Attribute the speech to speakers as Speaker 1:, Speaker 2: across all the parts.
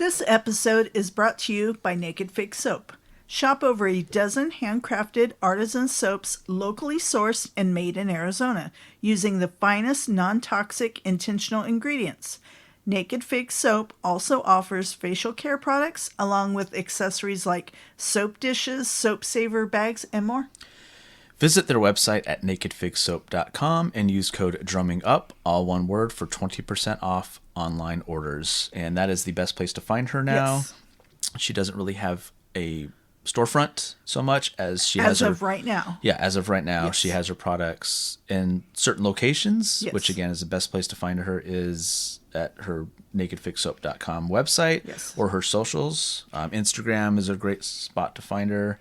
Speaker 1: This episode is brought to you by Naked Fig Soap. Shop over a dozen handcrafted artisan soaps locally sourced and made in Arizona using the finest non-toxic intentional ingredients. Naked Fig Soap also offers facial care products along with accessories like soap dishes, soap saver bags, and more.
Speaker 2: Visit their website at nakedfigsoap.com and use code DRUMMINGUP, all one word, for 20% off online orders. And that is the best place to find her now.
Speaker 1: Yes.
Speaker 2: She doesn't really have a storefront so much as she has
Speaker 1: As of right now.
Speaker 2: Yeah, as of right now,
Speaker 1: Yes.
Speaker 2: she has her products in certain locations,
Speaker 1: Yes.
Speaker 2: which again is the best place to find her is at her nakedfigsoap.com website.
Speaker 1: Yes.
Speaker 2: Or her socials. Instagram is a great spot to find her.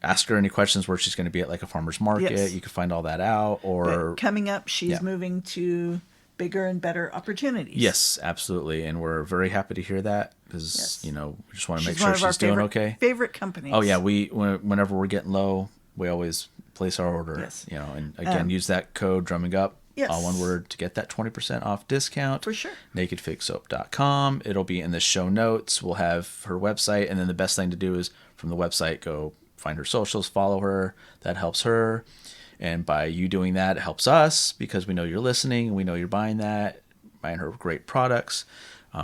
Speaker 2: Ask her any questions where she's going to be at like a farmer's market.
Speaker 1: Yes.
Speaker 2: You can find all that out. Or
Speaker 1: But coming up, she's
Speaker 2: Yeah.
Speaker 1: moving to bigger and better opportunities.
Speaker 2: Yes, absolutely. And we're very happy to hear that because,
Speaker 1: Yes.
Speaker 2: we just want to
Speaker 1: She's
Speaker 2: make
Speaker 1: one
Speaker 2: sure
Speaker 1: of our
Speaker 2: she's doing
Speaker 1: favorite,
Speaker 2: okay.
Speaker 1: favorite companies.
Speaker 2: Oh, yeah. Whenever we're getting low, we always place our order.
Speaker 1: Yes.
Speaker 2: And again, use that code drumming up,
Speaker 1: Yes.
Speaker 2: all one word, to get that 20% off discount.
Speaker 1: For sure.
Speaker 2: nakedfigsoap.com. It'll be in the show notes. We'll have her website. And then the best thing to do is from the website, go find her socials, follow her. That helps her. And by you doing that, it helps us because we know you're listening and we know you're buying her great products.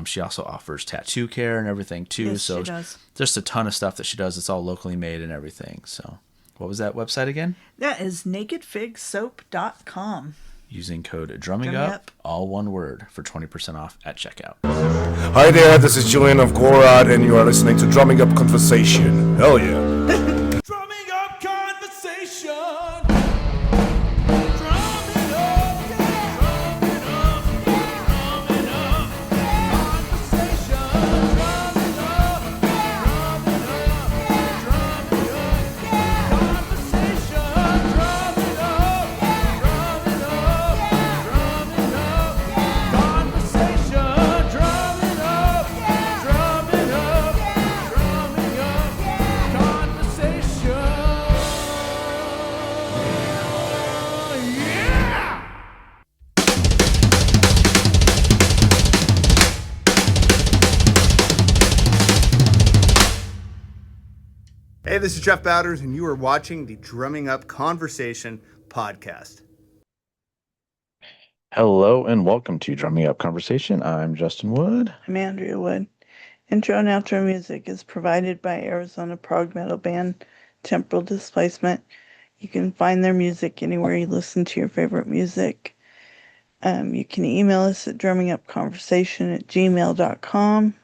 Speaker 2: She also offers tattoo care and everything too.
Speaker 1: Yes,
Speaker 2: so
Speaker 1: she does.
Speaker 2: just a ton of stuff that she does. It's all locally made and everything. So what was that website again?
Speaker 1: That is nakedfigsoap.com.
Speaker 2: Using code drumming
Speaker 1: Drumming
Speaker 2: up,
Speaker 1: Up.
Speaker 2: all one word, for 20% off at checkout.
Speaker 3: Hi there, this is Julian of Gorad, and you are listening to Drumming Up Conversation. Hell yeah.
Speaker 4: Drumming up conversation. Drumming up, yeah. Drumming up, yeah. Drumming up, yeah. Conversation. Drumming up, yeah. Drumming up, yeah. Drumming up, yeah. Conversation. Drumming up, yeah. Drumming up, yeah. Drumming up, yeah. Conversation. Drumming up, yeah. Drumming up, yeah. Drumming up, yeah. Conversation. Yeah.
Speaker 5: Hey, this is Jeff Bowders, and you are watching the Drumming Up Conversation podcast.
Speaker 2: Hello and welcome to Drumming Up Conversation. I'm Justin Wood.
Speaker 1: I'm Andrea Wood. Intro and outro music is provided by Arizona prog metal band Temporal Displacement. You can find their music anywhere you listen to your favorite music. You can email us at drummingupconversation@gmail.com.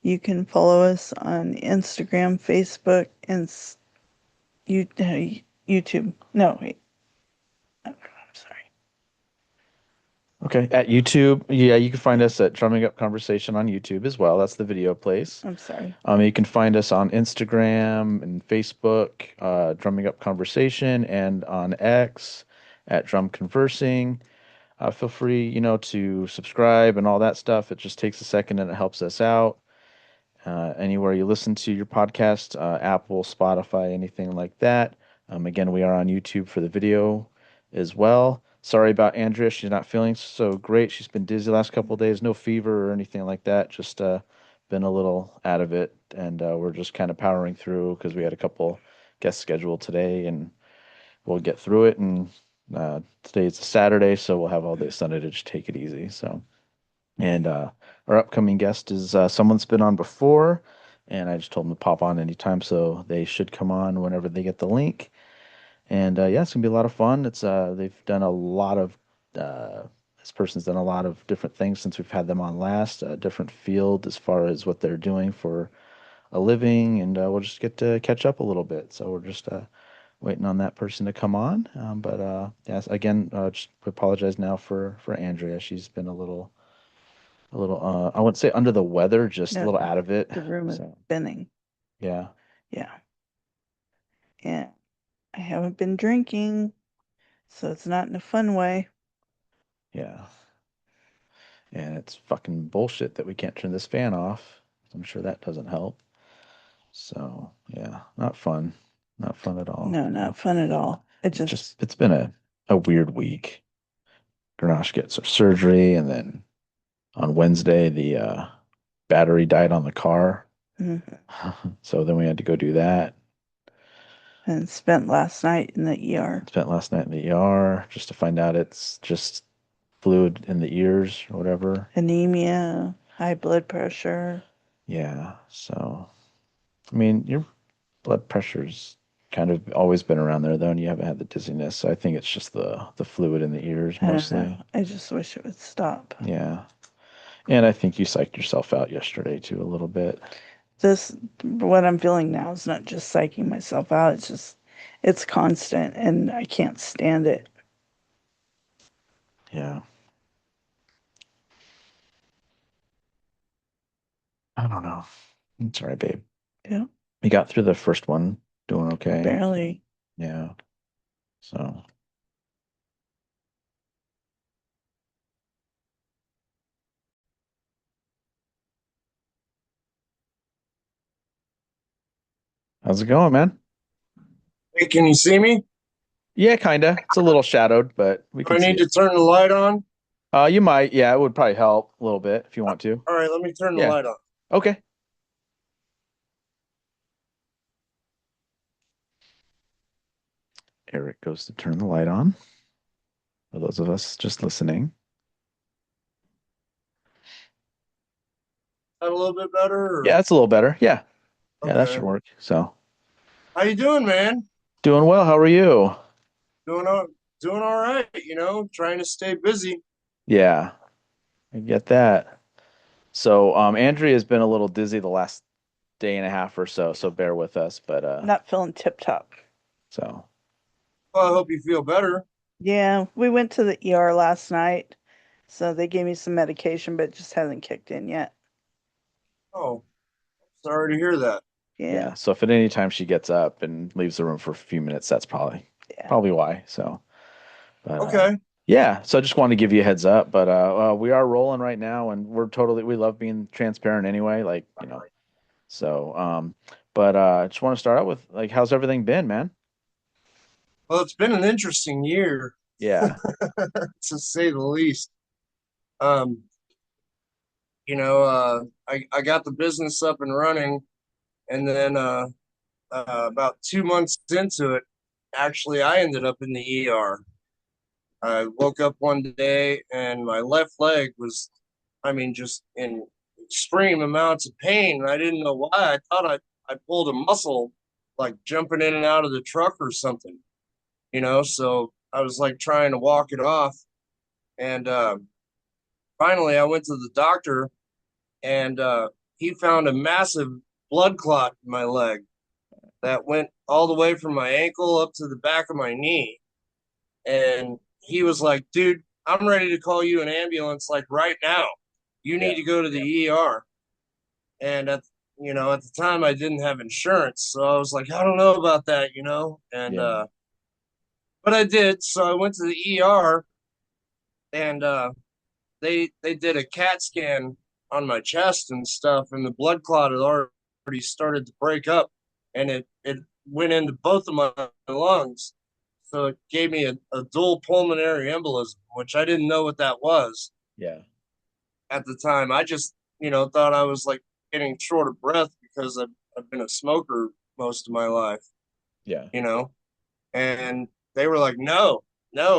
Speaker 1: You can follow us on Instagram, Facebook, and YouTube. No, wait. I'm sorry.
Speaker 2: Okay, at YouTube. Yeah, you can find us at Drumming Up Conversation on YouTube as well. That's the video place.
Speaker 1: I'm sorry.
Speaker 2: You can find us on Instagram and Facebook, Drumming Up Conversation, and on X at Drum Conversing. Feel free, to subscribe and all that stuff. It just takes a second and it helps us out. Anywhere you listen to your podcast, Apple, Spotify, anything like that. Again, we are on YouTube for the video as well. Sorry about Andrea. She's not feeling so great. She's been dizzy the last couple of days. No fever or anything like that. Just been a little out of it. And we're just kind of powering through because we had a couple guests scheduled today. And we'll get through it. And today it's a Saturday, so we'll have all day Sunday to just take it easy. And our upcoming guest is someone's been on before, and I just told them to pop on anytime, so they should come on whenever they get the link. And it's gonna be a lot of fun. It's they've done a lot of this person's done a lot of different things since we've had them on last. A different field as far as what they're doing for a living, and we'll just get to catch up a little bit. So we're just waiting on that person to come on. But yes, again, just apologize now for Andrea. She's been a little, I wouldn't say under the weather, just a
Speaker 1: No,
Speaker 2: little out of it.
Speaker 1: The room is
Speaker 2: So,
Speaker 1: spinning.
Speaker 2: yeah.
Speaker 1: Yeah. Yeah. I haven't been drinking, so it's not in a fun way.
Speaker 2: Yeah. And it's fucking bullshit that we can't turn this fan off. I'm sure that doesn't help. So, yeah, not fun. Not fun at all.
Speaker 1: No, not fun at all. It just
Speaker 2: It's been a weird week. Grenache gets her surgery, and then on Wednesday, the battery died on the car.
Speaker 1: Mhm.
Speaker 2: So then we had to go do that.
Speaker 1: And spent last night in the ER.
Speaker 2: Spent last night in the ER just to find out it's just fluid in the ears or whatever.
Speaker 1: Anemia, high blood pressure.
Speaker 2: Yeah. So, I mean, your blood pressure's kind of always been around there though, and you haven't had the dizziness. So I think it's just the fluid in the ears
Speaker 1: I don't know.
Speaker 2: mostly.
Speaker 1: I just wish it would stop.
Speaker 2: Yeah. And I think you psyched yourself out yesterday too a little bit.
Speaker 1: What I'm feeling now is not just psyching myself out. It's constant and I can't stand it.
Speaker 2: Yeah. I don't know. It's all right, babe.
Speaker 1: Yeah,
Speaker 2: We got through the first one, doing okay.
Speaker 1: barely.
Speaker 2: Yeah. So, how's it going, man?
Speaker 6: Hey, can you see me?
Speaker 2: Yeah, kinda. It's a little shadowed, but we
Speaker 6: Do I
Speaker 2: can see
Speaker 6: need to
Speaker 2: it.
Speaker 6: turn the light on?
Speaker 2: You might. Yeah, it would probably help a little bit if you want to.
Speaker 6: All right, let me turn the
Speaker 2: Yeah.
Speaker 6: light on.
Speaker 2: Okay. Eric goes to turn the light on. For those of us just listening.
Speaker 6: That a little bit better?
Speaker 2: Yeah, it's a little better. Yeah. Yeah, that should
Speaker 6: Okay.
Speaker 2: work. So,
Speaker 6: How you doing, man?
Speaker 2: doing well. How are you?
Speaker 6: Doing all doing all right, trying to stay busy.
Speaker 2: Yeah, I get that. So, Andrea has been a little dizzy the last day and a half or so, so bear with us. But
Speaker 1: Not feeling tip top.
Speaker 2: so
Speaker 6: Well, I hope you feel better.
Speaker 1: Yeah, we went to the ER last night. So they gave me some medication, but it just hasn't kicked in yet.
Speaker 6: Oh, sorry to hear that.
Speaker 1: Yeah,
Speaker 2: yeah. So if at any time she gets up and leaves the room for a few minutes, that's probably
Speaker 1: yeah.
Speaker 2: probably why. So, but
Speaker 6: Okay.
Speaker 2: yeah. So I just wanted to give you a heads up. But we are rolling right now, and we love being transparent anyway. Like So, but I just want to start out with like, how's everything been, man?
Speaker 6: Well, it's been an interesting year,
Speaker 2: Yeah.
Speaker 6: to say the least. Um, I got the business up and running, and then about 2 months into it, actually, I ended up in the ER. I woke up one day and my left leg was, just in extreme amounts of pain. And I didn't know why. I thought I pulled a muscle, like jumping in and out of the truck or something, So I was like trying to walk it off. And finally, I went to the doctor and he found a massive blood clot in my leg that went all the way from my ankle up to the back of my knee. And he was like, dude, I'm ready to call you an ambulance like right now. You need
Speaker 2: Yeah.
Speaker 6: to go to the ER. And at the time I didn't have insurance. So I was like, I don't know about that. And
Speaker 2: Yeah.
Speaker 6: but I did. So I went to the ER and they did a CAT scan on my chest and stuff, and the blood clot had already started to break up, and it went into both of my lungs. So it gave me a dual pulmonary embolism, which I didn't know what that was
Speaker 2: Yeah.
Speaker 6: at the time. I just, thought I was like getting short of breath because I've been a smoker most of my life,
Speaker 2: Yeah.
Speaker 6: you know, and they were like, no,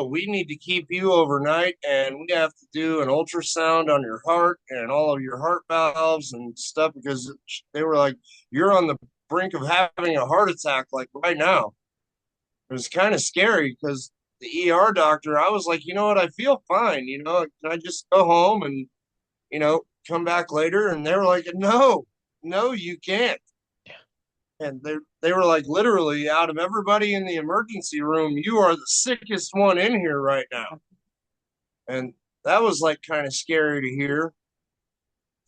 Speaker 6: we need to keep you overnight and we have to do an ultrasound on your heart and all of your heart valves and stuff because they were like, you're on the brink of having a heart attack like right now. It was kind of scary because the ER doctor, I was like, you know what, I feel fine. Can I just go home and, come back later? And they were like, no, you can't. And they were like, literally, out of everybody in the emergency room, you are the sickest one in here right now. And that was like kind of scary to hear.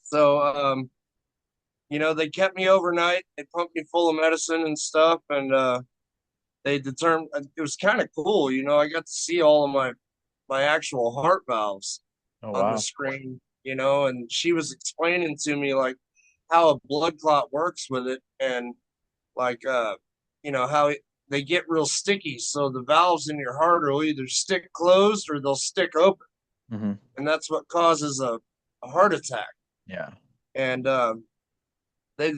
Speaker 6: So, they kept me overnight. They pumped me full of medicine and stuff. And they determined it was kind of cool. I got to see all of my actual heart valves
Speaker 2: Oh
Speaker 6: on the
Speaker 2: wow.
Speaker 6: screen, and she was explaining to me like how a blood clot works with it and like how they get real sticky. So the valves in your heart will either stick closed or they'll stick open.
Speaker 2: Hmm.
Speaker 6: And that's what causes a heart attack.
Speaker 2: Yeah.
Speaker 6: and they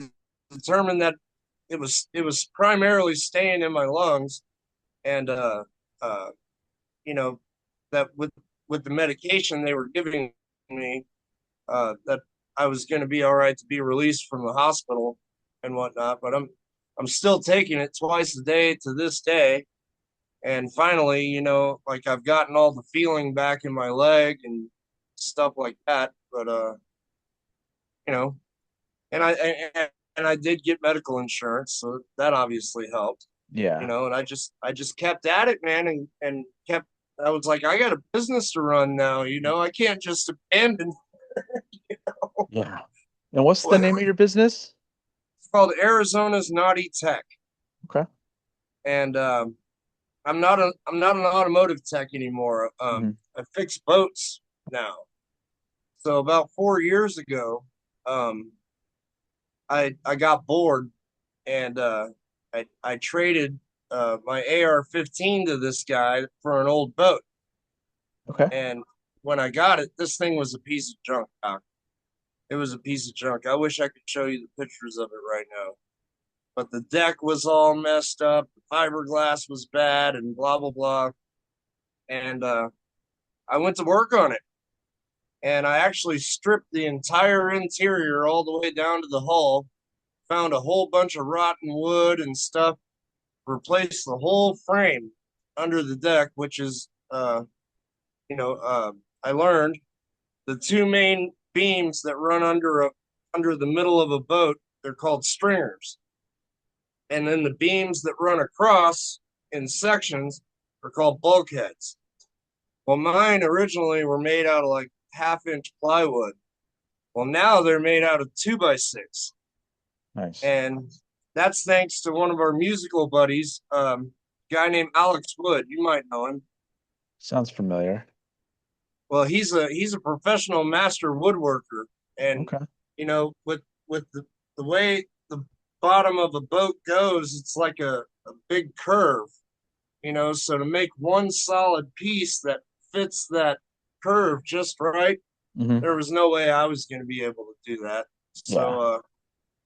Speaker 6: determined that it was primarily staying in my lungs, and uh, you know, that with the medication they were giving me, that I was going to be all right to be released from the hospital and whatnot. But I'm still taking it twice a day to this day. And finally, like I've gotten all the feeling back in my leg and stuff like that. But you know, and I did get medical insurance, so that obviously helped.
Speaker 2: Yeah.
Speaker 6: And I just kept at it, man, and kept. I was like, I got a business to run now. I can't just abandon.
Speaker 2: Yeah. And what's the name of your business?
Speaker 6: It's called Arizona's Nauti Tech,
Speaker 2: Okay.
Speaker 6: and I'm not an automotive tech anymore.
Speaker 2: Hmm.
Speaker 6: I fix boats now. So about 4 years ago, um, I got bored, and I traded my AR-15 to this guy for an old boat.
Speaker 2: Okay.
Speaker 6: And when I got it, this thing was a piece of junk, Doc. It was a piece of junk. I wish I could show you the pictures of it right now. But the deck was all messed up, the fiberglass was bad, and blah blah blah. And I went to work on it, and I actually stripped the entire interior all the way down to the hull. Found a whole bunch of rotten wood and stuff. Replaced the whole frame under the deck, which is, I learned the two main beams that run under the middle of a boat. They're called stringers, and then the beams that run across in sections are called bulkheads. Well, mine originally were made out of like half-inch plywood. Well, now they're made out of 2x6,
Speaker 2: Nice.
Speaker 6: and that's thanks to one of our musical buddies, a guy named Alex Wood. You might know him.
Speaker 2: Sounds familiar.
Speaker 6: Well, he's a professional master woodworker, and
Speaker 2: Okay.
Speaker 6: with the way the bottom of a boat goes, it's like a big curve. So to make one solid piece that fits that curve just right,
Speaker 2: Hmm.
Speaker 6: there was no way I was going to be able to do that.
Speaker 2: Yeah.
Speaker 6: So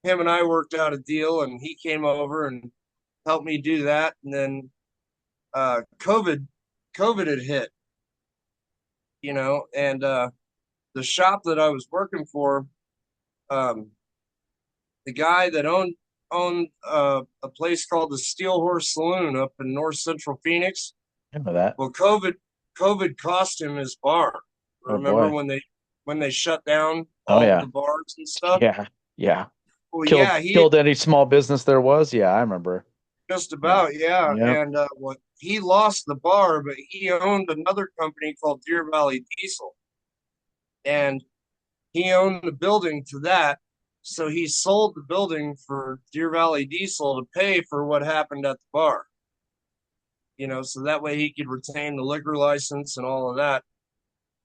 Speaker 6: him and I worked out a deal, and he came over and helped me do that. And then COVID had hit, and the shop that I was working for, um, the guy that owned a place called the Steel Horse Saloon up in North Central Phoenix.
Speaker 2: I know that.
Speaker 6: Well, COVID cost him his bar.
Speaker 2: Oh
Speaker 6: Remember
Speaker 2: boy.
Speaker 6: when they shut down
Speaker 2: Oh
Speaker 6: all of
Speaker 2: yeah.
Speaker 6: the bars and stuff?
Speaker 2: Yeah. Yeah.
Speaker 6: Well,
Speaker 2: Killed
Speaker 6: yeah, he
Speaker 2: killed any small business there was. Yeah, I remember.
Speaker 6: just
Speaker 2: Yeah.
Speaker 6: about, yeah.
Speaker 2: Yep.
Speaker 6: And what he lost the bar, but he owned another company called Deer Valley Diesel, and he owned the building to that. So he sold the building for Deer Valley Diesel to pay for what happened at the bar. So that way he could retain the liquor license and all of that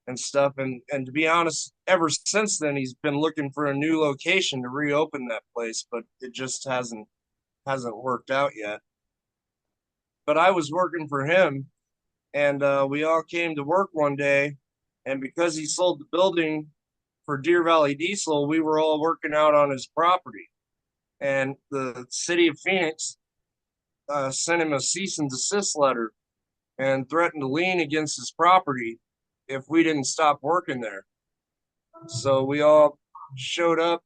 Speaker 6: and stuff. And to be honest, ever since then he's been looking for a new location to reopen that place, but it just hasn't worked out yet. But I was working for him, and we all came to work one day, and because he sold the building for Deer Valley Diesel, we were all working out on his property. And the city of Phoenix sent him a cease and desist letter and threatened to lien against his property if we didn't stop working there. So we all showed up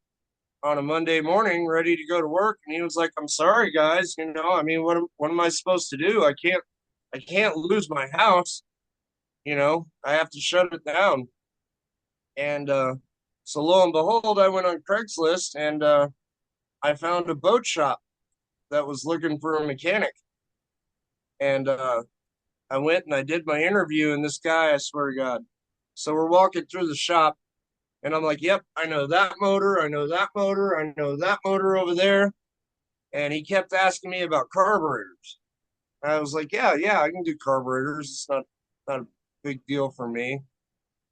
Speaker 6: on a Monday morning ready to go to work, and he was like, "I'm sorry, guys. I mean, what am I supposed to do? I can't lose my house. I have to shut it down." And so lo and behold, I went on Craigslist, and I found a boat shop that was looking for a mechanic. And I went and I did my interview, and this guy, I swear to God. So we're walking through the shop, and I'm like, "Yep, I know that motor. I know that motor. I know that motor over there." And he kept asking me about carburetors. I was like, "Yeah, I can do carburetors. It's not a big deal for me."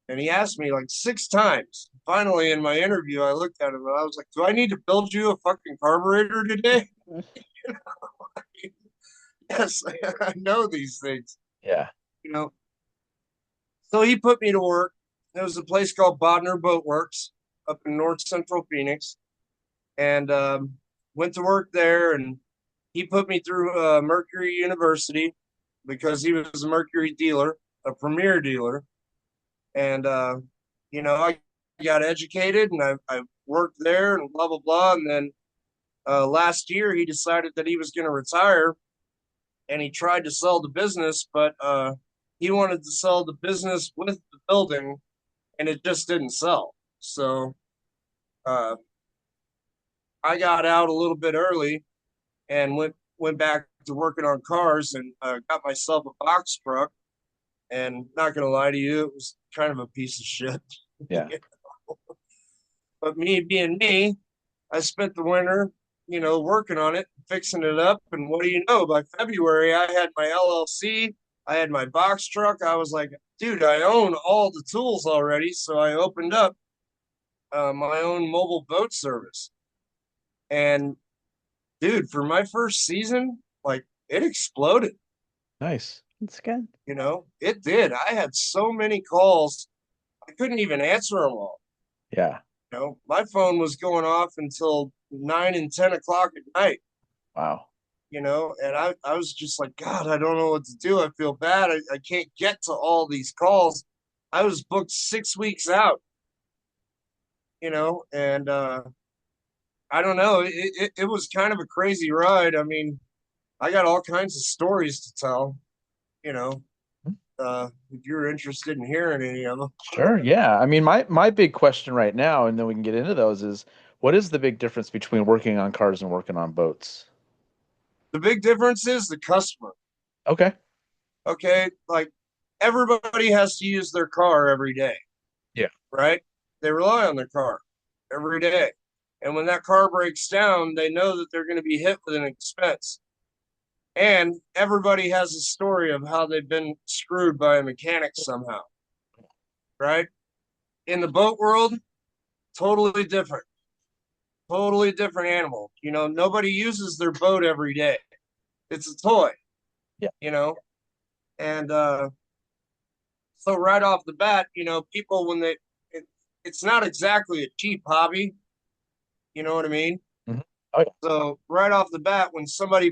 Speaker 6: And he asked me like 6 times. Finally, in my interview, I looked at him and I was like, "Do I need to build you a fucking carburetor today?" Yes, I know these things.
Speaker 2: Yeah.
Speaker 6: You know, So he put me to work. There was a place called Bodner Boat Works. up in North Central Phoenix, and went to work there. And he put me through Mercury University because he was a Mercury dealer, a premier dealer. And I got educated, and I worked there, and blah blah blah. And then last year he decided that he was going to retire, and he tried to sell the business, but he wanted to sell the business with the building, and it just didn't sell. So uh, I got out a little bit early and went back to working on cars, and got myself a box truck. And not gonna lie to you, it was kind of a piece of shit.
Speaker 2: Yeah.
Speaker 6: But me being me, I spent the winter, working on it, fixing it up. And what do you know? By February, I had my LLC, I had my box truck. I was like, dude, I own all the tools already. So I opened up my own mobile boat service. And dude, for my first season, like it exploded.
Speaker 2: Nice. That's good.
Speaker 6: It did. I had so many calls, I couldn't even answer them all.
Speaker 2: Yeah.
Speaker 6: My phone was going off until 9 and 10 o'clock at night.
Speaker 2: Wow.
Speaker 6: And I was just like, God, I don't know what to do. I feel bad. I can't get to all these calls. I was booked 6 weeks out, and I don't know. It was kind of a crazy ride. I mean, I got all kinds of stories to tell, you know, if you're interested in hearing any of them.
Speaker 2: Sure. Yeah. I mean, my big question right now, and then we can get into those, is what is the big difference between working on cars and working on boats?
Speaker 6: The big difference is the customer.
Speaker 2: Okay.
Speaker 6: Okay. Like everybody has to use their car every day,
Speaker 2: Yeah.
Speaker 6: right? They rely on their car every day. And when that car breaks down, they know that they're going to be hit with an expense. And everybody has a story of how they've been screwed by a mechanic somehow, right? In the boat world, totally different. Totally different animal. Nobody uses their boat every day. It's a toy,
Speaker 2: Yeah.
Speaker 6: And so right off the bat, people when it's not exactly a cheap hobby. You know what I mean?
Speaker 2: Mhm. Oh, yeah.
Speaker 6: So right off the bat, when somebody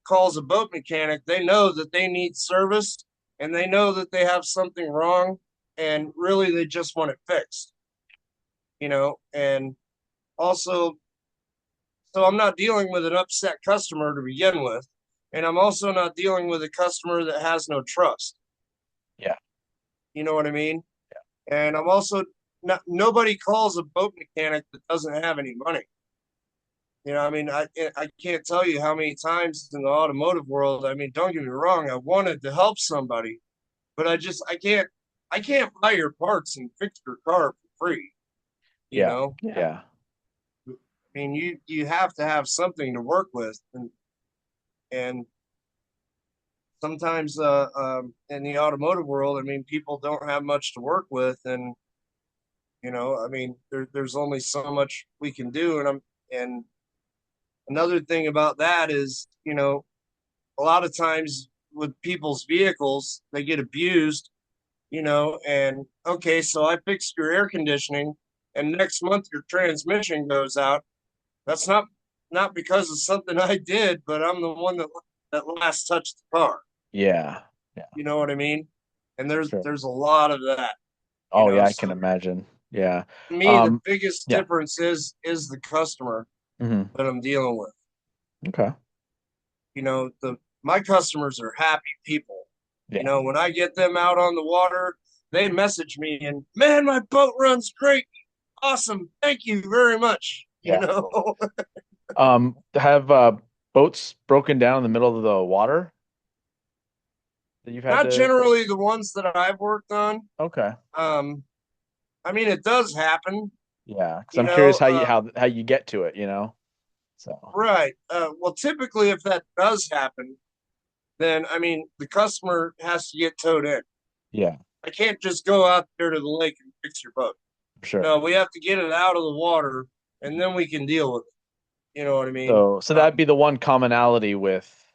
Speaker 6: calls a boat mechanic, they know that they need service, and they know that they have something wrong, and really they just want it fixed. And also, so I'm not dealing with an upset customer to begin with, and I'm also not dealing with a customer that has no trust.
Speaker 2: Yeah.
Speaker 6: You know what I mean? And I'm also not, nobody calls a boat mechanic that doesn't have any money. I mean, I can't tell you how many times in the automotive world. I mean, don't get me wrong, I wanted to help somebody, but I can't buy your parts and fix your car for free. You
Speaker 2: Yeah.
Speaker 6: know,
Speaker 2: Yeah.
Speaker 6: I mean, you have to have something to work with, and sometimes in the automotive world, I mean, people don't have much to work with, and I mean, there's only so much we can do, and another thing about that is, a lot of times with people's vehicles, they get abused, and okay, so I fixed your air conditioning, and next month your transmission goes out. That's not because of something I did, but I'm the one that last touched the car.
Speaker 2: Yeah. Yeah.
Speaker 6: You know what I mean? And there's
Speaker 2: Sure.
Speaker 6: there's a lot of that.
Speaker 2: Oh, yeah, I
Speaker 6: So
Speaker 2: can imagine. Yeah.
Speaker 6: to me, the
Speaker 2: Um,
Speaker 6: biggest
Speaker 2: yeah.
Speaker 6: difference is the customer
Speaker 2: Hmm.
Speaker 6: that I'm dealing with.
Speaker 2: Okay.
Speaker 6: The my customers are happy people.
Speaker 2: Yeah.
Speaker 6: When I get them out on the water, they message me and, man, my boat runs great. Awesome. Thank you very much.
Speaker 2: Yeah. Have boats broken down in the middle of the water that you've had
Speaker 6: Not
Speaker 2: to?
Speaker 6: generally the ones that I've worked on.
Speaker 2: Okay.
Speaker 6: Um, I mean, it does happen,
Speaker 2: Yeah, because
Speaker 6: you
Speaker 2: I'm curious
Speaker 6: know,
Speaker 2: how you get to it, So,
Speaker 6: right. Well, typically, if that does happen, then I mean, the customer has to get towed in.
Speaker 2: yeah,
Speaker 6: I can't just go out there to the lake and fix your boat.
Speaker 2: sure.
Speaker 6: No, we have to get it out of the water, and then we can deal with it. You know what I mean?
Speaker 2: So that'd be the one commonality with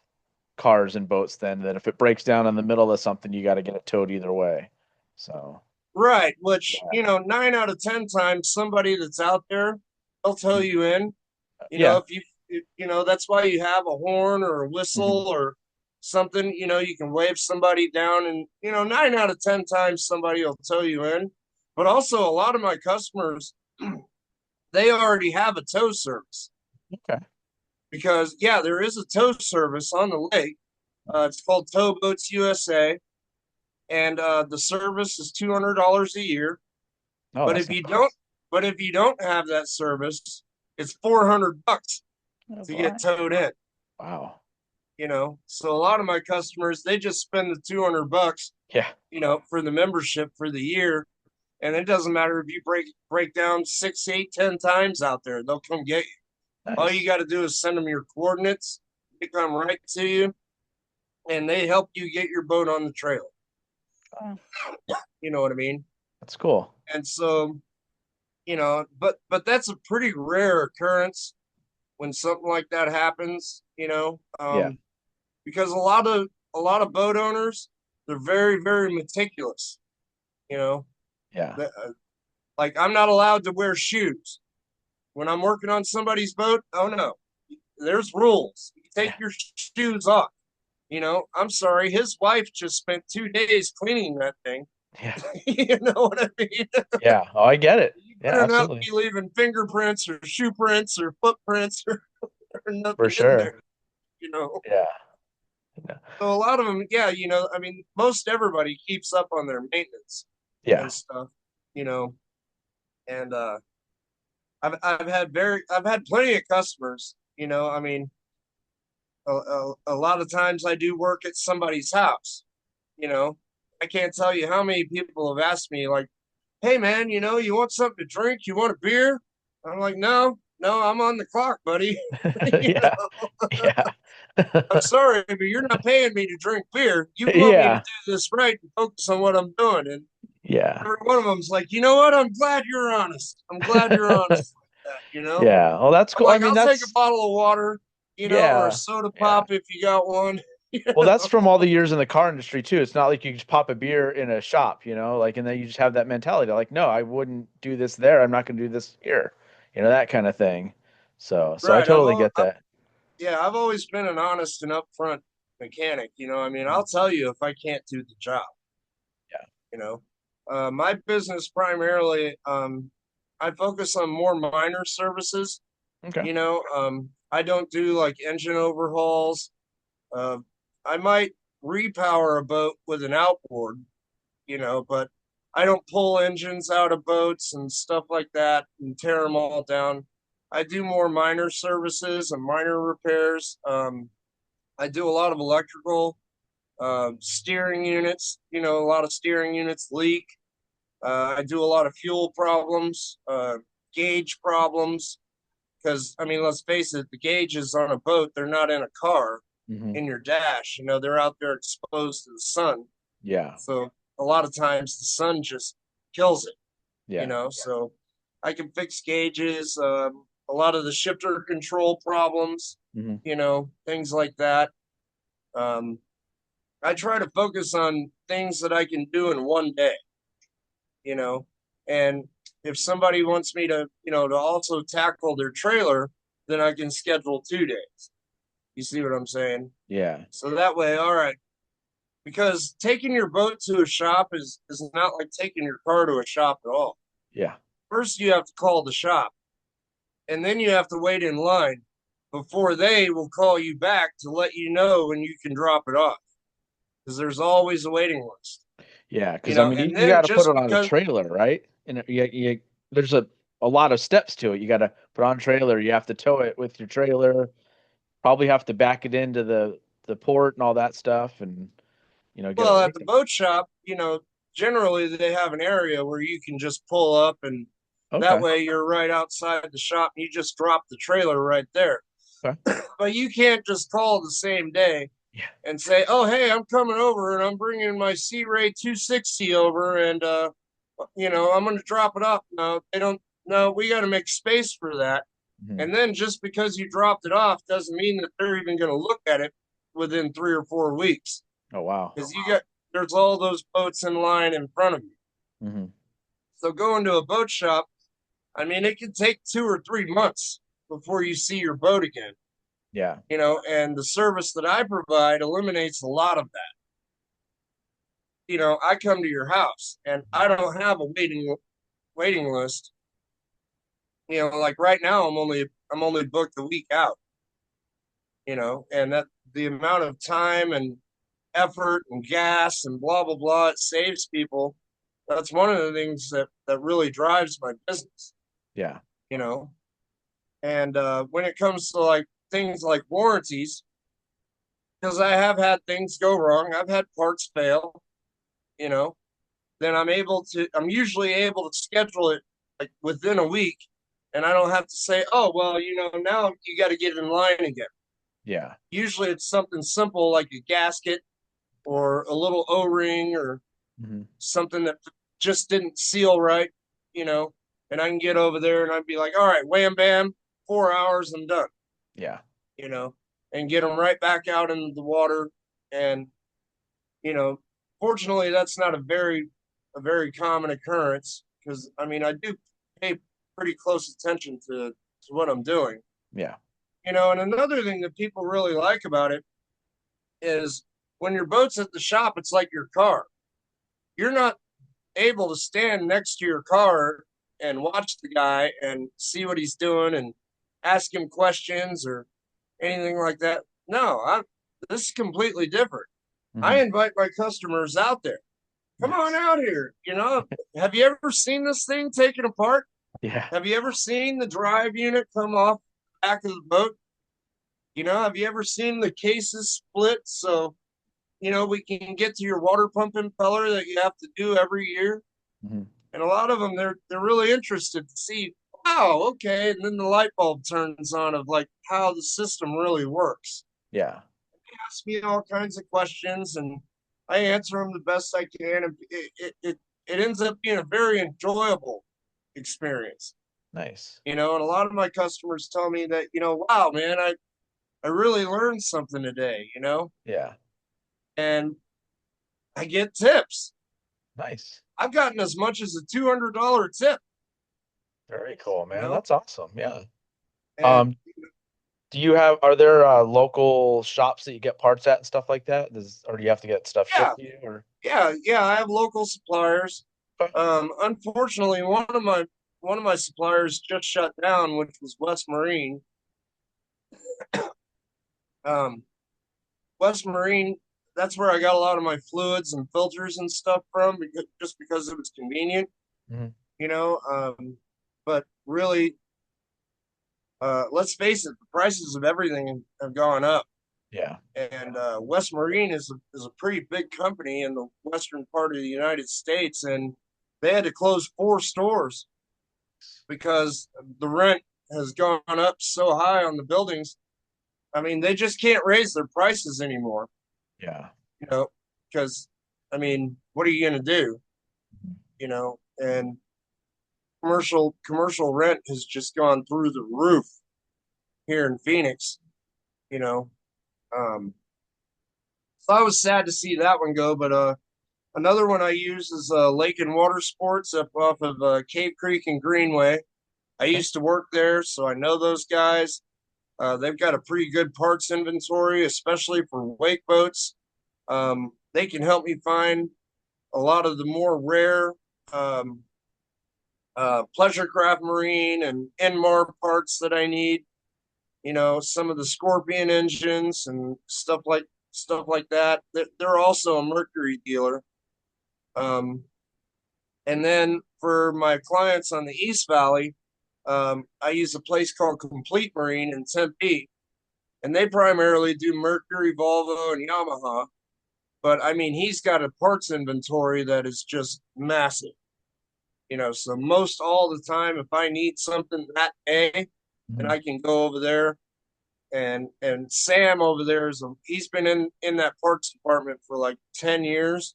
Speaker 2: cars and boats then, that if it breaks down in the middle of something, you got to get it towed either way. So,
Speaker 6: Right, which,
Speaker 2: Yeah.
Speaker 6: 9 out of 10 times somebody that's out there, they'll tow
Speaker 2: Mhm.
Speaker 6: you in.
Speaker 2: Yeah.
Speaker 6: That's why you have a horn or a
Speaker 2: Hmm.
Speaker 6: whistle or something, you can wave somebody down and, 9 out of 10 times somebody will tow you in. But also a lot of my customers, they already have a tow service
Speaker 2: Okay.
Speaker 6: because, yeah, there is a tow service on the lake. It's called Towboats USA, and the service is $200 a year.
Speaker 2: Oh,
Speaker 6: But
Speaker 2: that's
Speaker 6: if
Speaker 2: not
Speaker 6: you
Speaker 2: bad.
Speaker 6: don't, but if you don't have that service, it's $400
Speaker 2: Oh,
Speaker 6: to
Speaker 2: boy.
Speaker 6: get towed in.
Speaker 2: Wow.
Speaker 6: So a lot of my customers, they just spend the $200,
Speaker 2: Yeah.
Speaker 6: for the membership for the year, and it doesn't matter if you break down 6, 8, 10 times out there, they'll come get you. All you
Speaker 2: Nice.
Speaker 6: got to do is send them your coordinates. They come right to you, and they help you get your boat on the trailer.
Speaker 2: Oh,
Speaker 6: You know what I mean?
Speaker 2: that's cool.
Speaker 6: And so, but that's a pretty rare occurrence when something like that happens.
Speaker 2: Yeah.
Speaker 6: Because a lot of boat owners, they're very, very meticulous. You know,
Speaker 2: Yeah.
Speaker 6: like I'm not allowed to wear shoes when I'm working on somebody's boat. Oh no, there's rules. You take
Speaker 2: Yeah.
Speaker 6: your shoes off. I'm sorry. His wife just spent 2 days cleaning that thing.
Speaker 2: Yeah.
Speaker 6: You know what I mean?
Speaker 2: Yeah. Oh, I get it.
Speaker 6: You
Speaker 2: Yeah,
Speaker 6: better not
Speaker 2: absolutely.
Speaker 6: be leaving fingerprints or shoe prints or footprints or
Speaker 2: For
Speaker 6: nothing in
Speaker 2: sure.
Speaker 6: there. You know.
Speaker 2: Yeah. Yeah.
Speaker 6: So a lot of them, yeah, I mean, most everybody keeps up on their maintenance
Speaker 2: Yeah.
Speaker 6: and stuff, you know, and I've had plenty of customers, I mean, a lot of times I do work at somebody's house, you know. I can't tell you how many people have asked me like, "Hey man, you want something to drink? You want a beer?" I'm like, "No, no, I'm on the clock, buddy." you
Speaker 2: Yeah.
Speaker 6: know,
Speaker 2: Yeah.
Speaker 6: I'm sorry, but you're not paying me to drink beer. You want me to
Speaker 2: Yeah.
Speaker 6: do this right and focus on what I'm doing. And
Speaker 2: Yeah.
Speaker 6: every one of them's like, you know what? I'm glad you're honest. I'm glad you're honest like that.
Speaker 2: Yeah. Oh, that's
Speaker 6: I'm
Speaker 2: cool. I
Speaker 6: like,
Speaker 2: mean,
Speaker 6: I'll take a
Speaker 2: that's
Speaker 6: bottle of water, or a
Speaker 2: yeah.
Speaker 6: soda
Speaker 2: Yeah.
Speaker 6: pop if you got one. you
Speaker 2: Well, that's
Speaker 6: know?
Speaker 2: from all the years in the car industry too. It's not like you just pop a beer in a shop, like, and then you just have that mentality like, no, I wouldn't do this there. I'm not going to do this here, that kind of thing. So I
Speaker 6: Right.
Speaker 2: totally get that.
Speaker 6: Yeah, I've always been an honest and upfront mechanic. I mean, I'll tell you if I can't do the job.
Speaker 2: Yeah.
Speaker 6: You know, my business primarily, I focus on more minor services.
Speaker 2: Okay.
Speaker 6: I don't do like engine overhauls. Uh, I might repower a boat with an outboard, but I don't pull engines out of boats and stuff like that and tear them all down. I do more minor services and minor repairs. I do a lot of electrical, steering units. A lot of steering units leak. I do a lot of fuel problems, gauge problems. Because, I mean, let's face it, the gauges on a boat, they're not in a car
Speaker 2: Hmm.
Speaker 6: in your dash. They're out there exposed to the sun.
Speaker 2: Yeah.
Speaker 6: So a lot of times the sun just kills it,
Speaker 2: Yeah.
Speaker 6: So I can fix gauges, a lot of the shifter control problems,
Speaker 2: Hmm.
Speaker 6: things like that. Um, I try to focus on things that I can do in one day, you know, and if somebody wants me to also tackle their trailer, then I can schedule 2 days. You see what I'm saying?
Speaker 2: Yeah.
Speaker 6: So that way, all right, because taking your boat to a shop is not like taking your car to a shop at all.
Speaker 2: Yeah.
Speaker 6: First, you have to call the shop, and then you have to wait in line before they will call you back to let you know when you can drop it off. Because there's always a waiting list,
Speaker 2: Yeah. Because I mean, you,
Speaker 6: and
Speaker 2: you
Speaker 6: then
Speaker 2: got to put
Speaker 6: just
Speaker 2: it on a
Speaker 6: because,
Speaker 2: trailer, right? And there's a lot of steps to it. You got to put on a trailer. You have to tow it with your trailer. Probably have to back it into the port and all that stuff, and get it
Speaker 6: well, at the
Speaker 2: working.
Speaker 6: boat shop, generally they have an area where you can just pull up, and that
Speaker 2: Okay.
Speaker 6: way you're right outside the shop, and you just drop the trailer right there.
Speaker 2: Okay.
Speaker 6: But you can't just call the same day
Speaker 2: Yeah.
Speaker 6: and say, "Oh, hey, I'm coming over and I'm bringing my Sea Ray 260 over, and I'm going to drop it off." No, they don't. No, we got to make space for that.
Speaker 2: Hmm.
Speaker 6: And then just because you dropped it off doesn't mean that they're even going to look at it within 3 or 4 weeks,
Speaker 2: Oh, wow.
Speaker 6: because there's all those boats in line in front of you.
Speaker 2: Mm-hmm.
Speaker 6: So going to a boat shop, I mean, it can take 2 or 3 months before you see your boat again,
Speaker 2: Yeah.
Speaker 6: and the service that I provide eliminates a lot of that. I come to your house and I don't have a waiting list. Like right now I'm only booked a week out, and that the amount of time and effort and gas and blah blah blah it saves people. That's one of the things that really drives my business,
Speaker 2: Yeah.
Speaker 6: you know. And when it comes to like things like warranties, because I have had things go wrong, I've had parts fail, you know, then I'm usually able to schedule it like within a week, and I don't have to say, oh well, now you got to get in line again.
Speaker 2: Yeah.
Speaker 6: Usually it's something simple like a gasket or a little O-ring or
Speaker 2: Mm-hmm.
Speaker 6: something that just didn't seal right, you know, and I can get over there and I'd be like, all right, wham bam, 4 hours, I'm done,
Speaker 2: Yeah.
Speaker 6: you know, and get them right back out into the water. And, you know, fortunately, that's not a very common occurrence because I mean, I do pay pretty close attention to what I'm doing,
Speaker 2: Yeah.
Speaker 6: and another thing that people really like about it is when your boat's at the shop, it's like your car. You're not able to stand next to your car and watch the guy and see what he's doing and ask him questions or anything like that. No, this is completely different. I
Speaker 2: Mm-hmm.
Speaker 6: invite my customers out there. Come on
Speaker 2: Nice.
Speaker 6: out here. Have you ever seen this thing taken apart?
Speaker 2: Yeah.
Speaker 6: Have you ever seen the drive unit come off the back of the boat? Have you ever seen the cases split so we can get to your water pump impeller that you have to do every year?
Speaker 2: Mm-hmm.
Speaker 6: And a lot of them, they're really interested to see, wow, okay, and then the light bulb turns on of like how the system really works.
Speaker 2: Yeah.
Speaker 6: They ask me all kinds of questions, and I answer them the best I can, and it ends up being a very enjoyable experience.
Speaker 2: Nice.
Speaker 6: And a lot of my customers tell me that, wow, man, I really learned something today,
Speaker 2: Yeah.
Speaker 6: and I get tips.
Speaker 2: Nice.
Speaker 6: I've gotten as much as a $200 tip,
Speaker 2: Very cool,
Speaker 6: you
Speaker 2: man.
Speaker 6: know,
Speaker 2: That's awesome. Yeah.
Speaker 6: and
Speaker 2: Um, are there local shops that you get parts at and stuff like that? Or do you have to get stuff
Speaker 6: yeah,
Speaker 2: shipped to you or?
Speaker 6: yeah, I have local suppliers.
Speaker 2: Okay.
Speaker 6: Unfortunately, one of my suppliers just shut down, which was West Marine. Um, West Marine, that's where I got a lot of my fluids and filters and stuff from, just because it was convenient,
Speaker 2: Mhm.
Speaker 6: you know. But really, let's face it, the prices of everything have gone up.
Speaker 2: Yeah.
Speaker 6: And West Marine is a pretty big company in the western part of the United States, and they had to close 4 stores because the rent has gone up so high on the buildings. I mean, they just can't raise their prices anymore,
Speaker 2: Yeah.
Speaker 6: you know, because I mean, what are you going to do, And commercial rent has just gone through the roof here in Phoenix, you know. Um, so I was sad to see that one go, but another one I use is Lake and Water Sports up off of Cave Creek and Greenway. I
Speaker 2: Okay.
Speaker 6: used to work there, so I know those guys. They've got a pretty good parts inventory, especially for wake boats. They can help me find a lot of the more rare um, pleasure craft marine and Enmar parts that I need. Some of the Scorpion engines and stuff like that. They're also a Mercury dealer. Um, and then for my clients on the East Valley, I use a place called Complete Marine in Tempe, and they primarily do Mercury, Volvo, and Yamaha. But I mean, he's got a parts inventory that is just massive. So most all the time, if I need something that day, then
Speaker 2: Mhm.
Speaker 6: I can go over there. And Sam over there he's been in that parts department for like 10 years,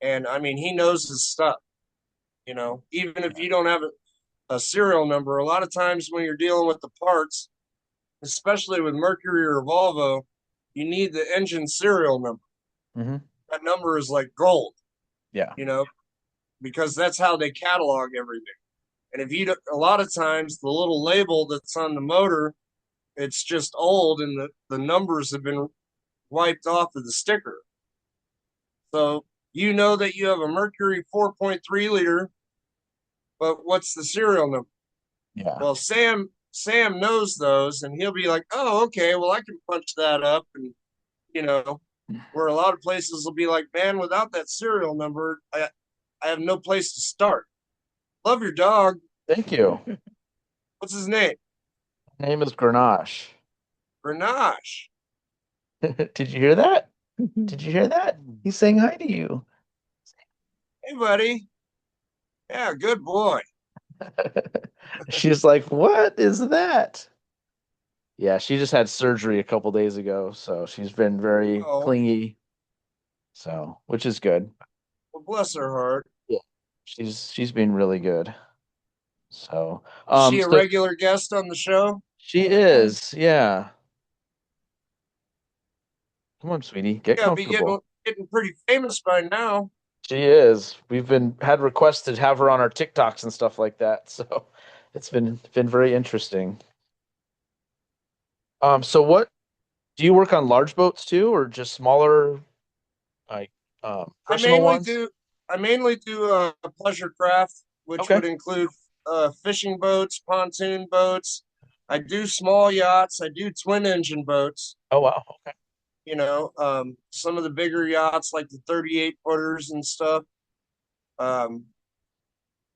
Speaker 6: and I mean, he knows his stuff. Even if you don't have a serial number, a lot of times when you're dealing with the parts, especially with Mercury or Volvo, you need the engine serial number.
Speaker 2: Mhm.
Speaker 6: That number is like gold,
Speaker 2: Yeah.
Speaker 6: you know, because that's how they catalog everything. And if you, a lot of times the little label that's on the motor, it's just old and the numbers have been wiped off of the sticker. So you know that you have a Mercury 4.3 liter, but what's the serial number?
Speaker 2: Yeah.
Speaker 6: Well, Sam knows those, and he'll be like, "Oh, okay, well I can punch that up," and you know, where a lot of places will be like, "Man, without that serial number, I have no place to start." Love your dog.
Speaker 2: Thank you.
Speaker 6: What's his name?
Speaker 2: Name is Grenache.
Speaker 6: Grenache.
Speaker 2: Did you hear that? Did you hear that? He's saying hi to you.
Speaker 6: Hey, buddy. Yeah, good boy.
Speaker 2: She's like, "What is that?" Yeah, she just had surgery a couple days ago, so she's been very
Speaker 6: Oh,
Speaker 2: clingy. So, which is good.
Speaker 6: well, bless her heart.
Speaker 2: Yeah. She's been really good. So,
Speaker 6: Is she a
Speaker 2: so
Speaker 6: regular guest on the show?
Speaker 2: she is, yeah. Come on, sweetie, get
Speaker 6: Yeah, be
Speaker 2: comfortable.
Speaker 6: getting pretty famous by now.
Speaker 2: She is. We've been had requests to have her on our TikToks and stuff like that. So it's been very interesting. So what do you work on large boats too, or just smaller, like
Speaker 6: I
Speaker 2: personal
Speaker 6: mainly
Speaker 2: ones?
Speaker 6: do I mainly do pleasure craft, which
Speaker 2: Okay.
Speaker 6: would include fishing boats, pontoon boats. I do small yachts. I do twin engine boats.
Speaker 2: Oh wow. Okay.
Speaker 6: Some of the bigger yachts like the 38 footers and stuff. Um,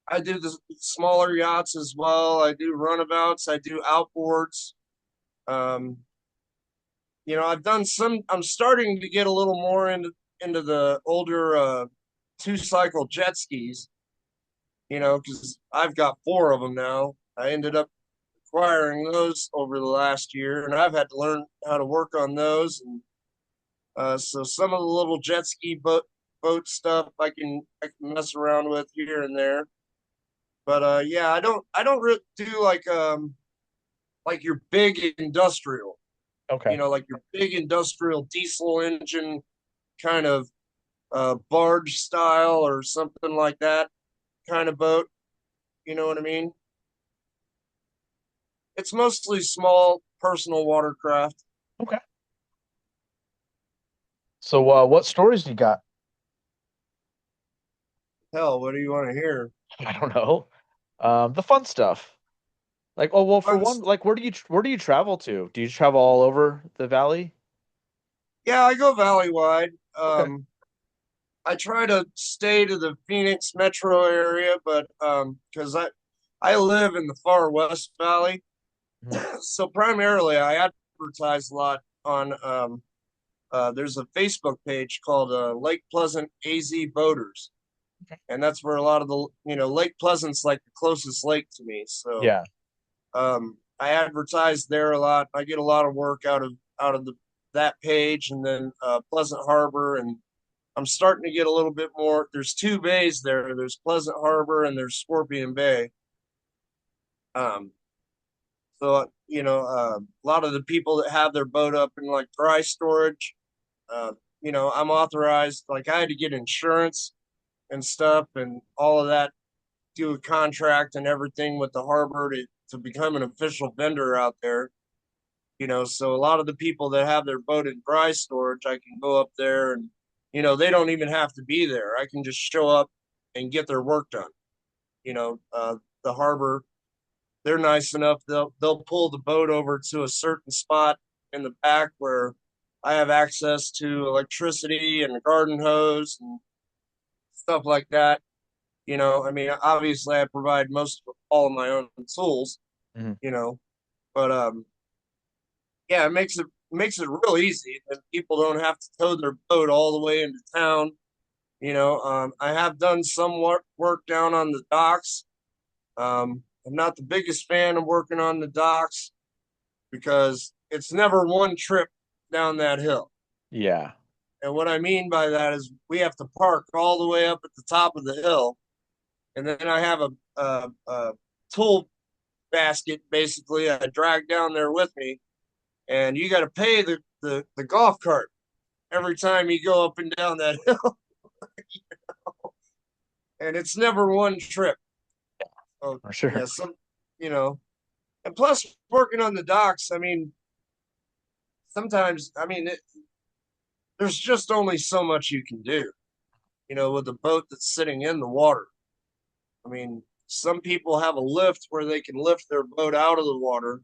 Speaker 6: I do the smaller yachts as well. I do runabouts. I do outboards. Um, I've done some. I'm starting to get a little more into the older 2 cycle jet skis. Because I've got 4 of them now. I ended up acquiring those over the last year, and I've had to learn how to work on those. And so some of the little jet ski boat stuff I can mess around with here and there. But yeah, I don't really do like your big industrial,
Speaker 2: Okay.
Speaker 6: like your big industrial diesel engine kind of barge style or something like that kind of boat. You know what I mean? It's mostly small personal watercraft.
Speaker 2: Okay. So what stories do you got?
Speaker 6: Hell, what do you want to hear?
Speaker 2: I don't know. The fun stuff. Like, oh well, for
Speaker 6: Fun.
Speaker 2: one, like where do you travel to? Do you travel all over the valley?
Speaker 6: Yeah, I go valley wide.
Speaker 2: Okay.
Speaker 6: I try to stay to the Phoenix metro area, but because I live in the far West Valley,
Speaker 2: Mhm.
Speaker 6: so primarily I advertise a lot on there's a Facebook page called Lake Pleasant AZ Boaters, and that's where a lot of the Lake Pleasant's like the closest lake to me. So
Speaker 2: Yeah.
Speaker 6: I advertise there a lot. I get a lot of work out of that page, and then Pleasant Harbor, and I'm starting to get a little bit more. There's 2 bays there. There's Pleasant Harbor and there's Scorpion Bay. Um, so a lot of the people that have their boat up in like dry storage, uh, I'm authorized. Like I had to get insurance and stuff and all of that, do a contract and everything with the harbor to become an official vendor out there. So a lot of the people that have their boat in dry storage, I can go up there and they don't even have to be there. I can just show up and get their work done. The harbor, they're nice enough, they'll pull the boat over to a certain spot in the back where I have access to electricity and a garden hose and stuff like that. I mean, obviously I provide most of all of my own tools,
Speaker 2: Mhm.
Speaker 6: you know, but yeah, it makes it real easy, and people don't have to tow their boat all the way into town. I have done some work down on the docks. I'm not the biggest fan of working on the docks because it's never one trip down that hill.
Speaker 2: Yeah.
Speaker 6: And what I mean by that is we have to park all the way up at the top of the hill, and then I have a tool basket basically I drag down there with me, and you got to pay the golf cart every time you go up and down that hill. and it's never one trip. So
Speaker 2: For sure.
Speaker 6: yeah, you know, and plus working on the docks. I mean, sometimes there's just only so much you can do. With a boat that's sitting in the water. I mean, some people have a lift where they can lift their boat out of the water,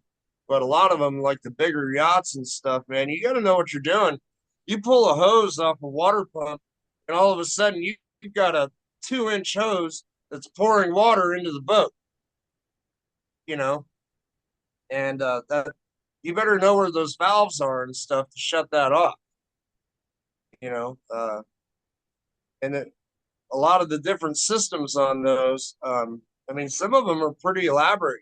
Speaker 6: but a lot of them, like the bigger yachts and stuff, man, you got to know what you're doing. You pull a hose off a water pump, and all of a sudden you've got a 2-inch hose that's pouring water into the boat, you know, and that you better know where those valves are and stuff to shut that off, you know, and it, a lot of the different systems on those. I mean, some of them are pretty elaborate.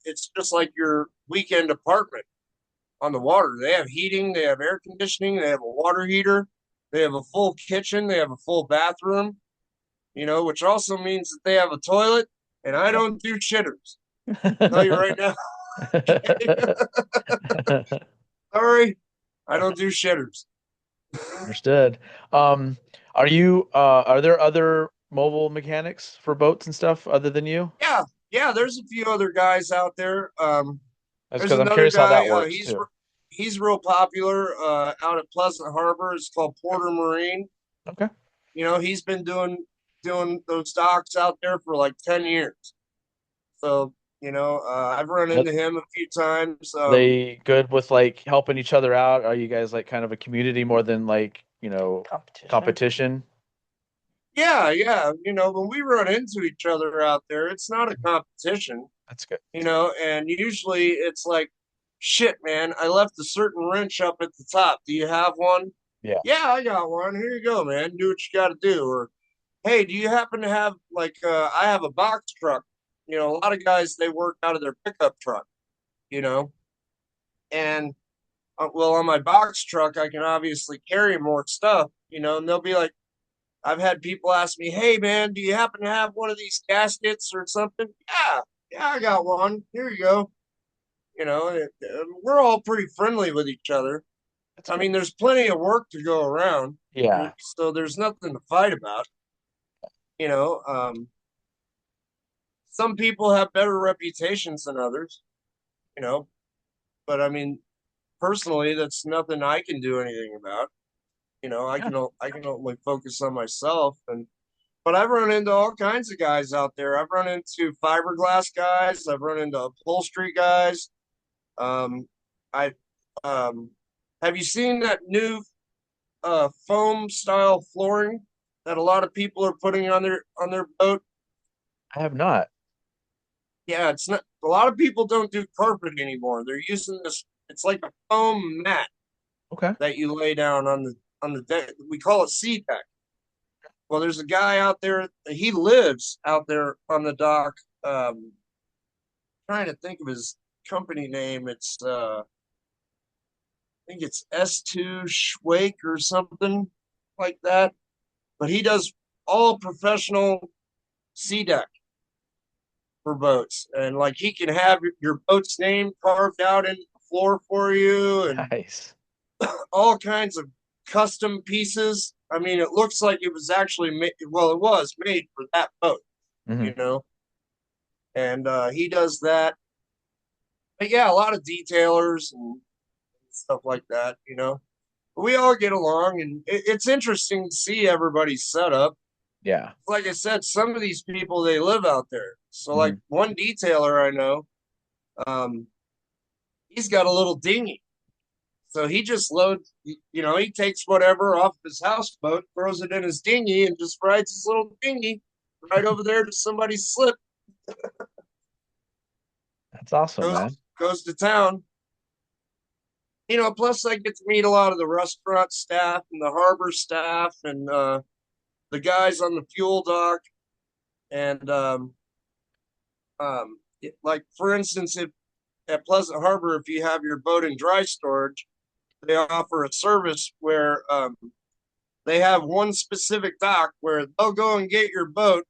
Speaker 6: It's just like your weekend apartment on the water. They have heating, they have air conditioning, they have a water heater, they have a full kitchen, they have a full bathroom. Which also means that they have a toilet. And I don't do shitters. I'll tell you right now. Sorry, I don't do shitters.
Speaker 2: Understood. Um, are there other mobile mechanics for boats and stuff other than you?
Speaker 6: Yeah, yeah. There's a few other guys out there.
Speaker 2: That's
Speaker 6: There's
Speaker 2: because I'm
Speaker 6: another
Speaker 2: curious how
Speaker 6: guy.
Speaker 2: that works
Speaker 6: He's
Speaker 2: too.
Speaker 6: he's real popular out at Pleasant Harbor. It's called Porter Marine.
Speaker 2: Okay.
Speaker 6: He's been doing those docks out there for like 10 years. So I've run
Speaker 2: Are
Speaker 6: into him a few times.
Speaker 2: they good with like helping each other out? Are you guys like kind of a community more than like, competition?
Speaker 6: Yeah, yeah. When we run into each other out there, it's not a competition.
Speaker 2: That's good.
Speaker 6: And usually it's like, shit, man, I left a certain wrench up at the top. Do you have one?
Speaker 2: Yeah.
Speaker 6: Yeah, I got one. Here you go, man. Do what you got to do. Or, hey, do you happen to have like I have a box truck. A lot of guys they work out of their pickup truck. You know, and well, on my box truck, I can obviously carry more stuff. And they'll be like, I've had people ask me, hey, man, do you happen to have one of these gaskets or something? Yeah, yeah, I got one. Here you go. We're all pretty friendly with each other.
Speaker 2: That's
Speaker 6: I
Speaker 2: good.
Speaker 6: mean, there's plenty of work to go around,
Speaker 2: Yeah.
Speaker 6: so there's nothing to fight about. You know, um, some people have better reputations than others. You know, but I mean, personally, that's nothing I can do anything about.
Speaker 2: Yeah.
Speaker 6: I can only focus on myself. But I've run into all kinds of guys out there. I've run into fiberglass guys. I've run into upholstery guys. Um, I have you seen that new foam style flooring that a lot of people are putting on their boat?
Speaker 2: I have not.
Speaker 6: Yeah, it's not. A lot of people don't do carpet anymore. They're using this. It's like a foam mat
Speaker 2: Okay.
Speaker 6: that you lay down on the deck. We call it sea deck. Well, there's a guy out there. He lives out there on the dock. Trying to think of his company name. I think it's S2 Schwake or something like that. But he does all professional sea deck for boats, and like he can have your boat's name carved out into the floor for you, and
Speaker 2: Nice.
Speaker 6: all kinds of custom pieces. I mean, it looks like it was actually made. Well, it was made for that boat,
Speaker 2: Hmm.
Speaker 6: you know. And he does that. But yeah, a lot of detailers and stuff like that. But we all get along, and it's interesting to see everybody's setup.
Speaker 2: Yeah.
Speaker 6: Like I said, some of these people they live out there. So, like
Speaker 2: Hmm.
Speaker 6: one detailer I know, um, he's got a little dinghy. So he just loads, he takes whatever off his houseboat, throws it in his dinghy, and just rides his little dinghy right over there to somebody's slip,
Speaker 2: That's awesome,
Speaker 6: goes
Speaker 2: man.
Speaker 6: goes to town. Plus I get to meet a lot of the restaurant staff and the harbor staff and the guys on the fuel dock. And like for instance, if at Pleasant Harbor, if you have your boat in dry storage, they offer a service where they have one specific dock where they'll go and get your boat,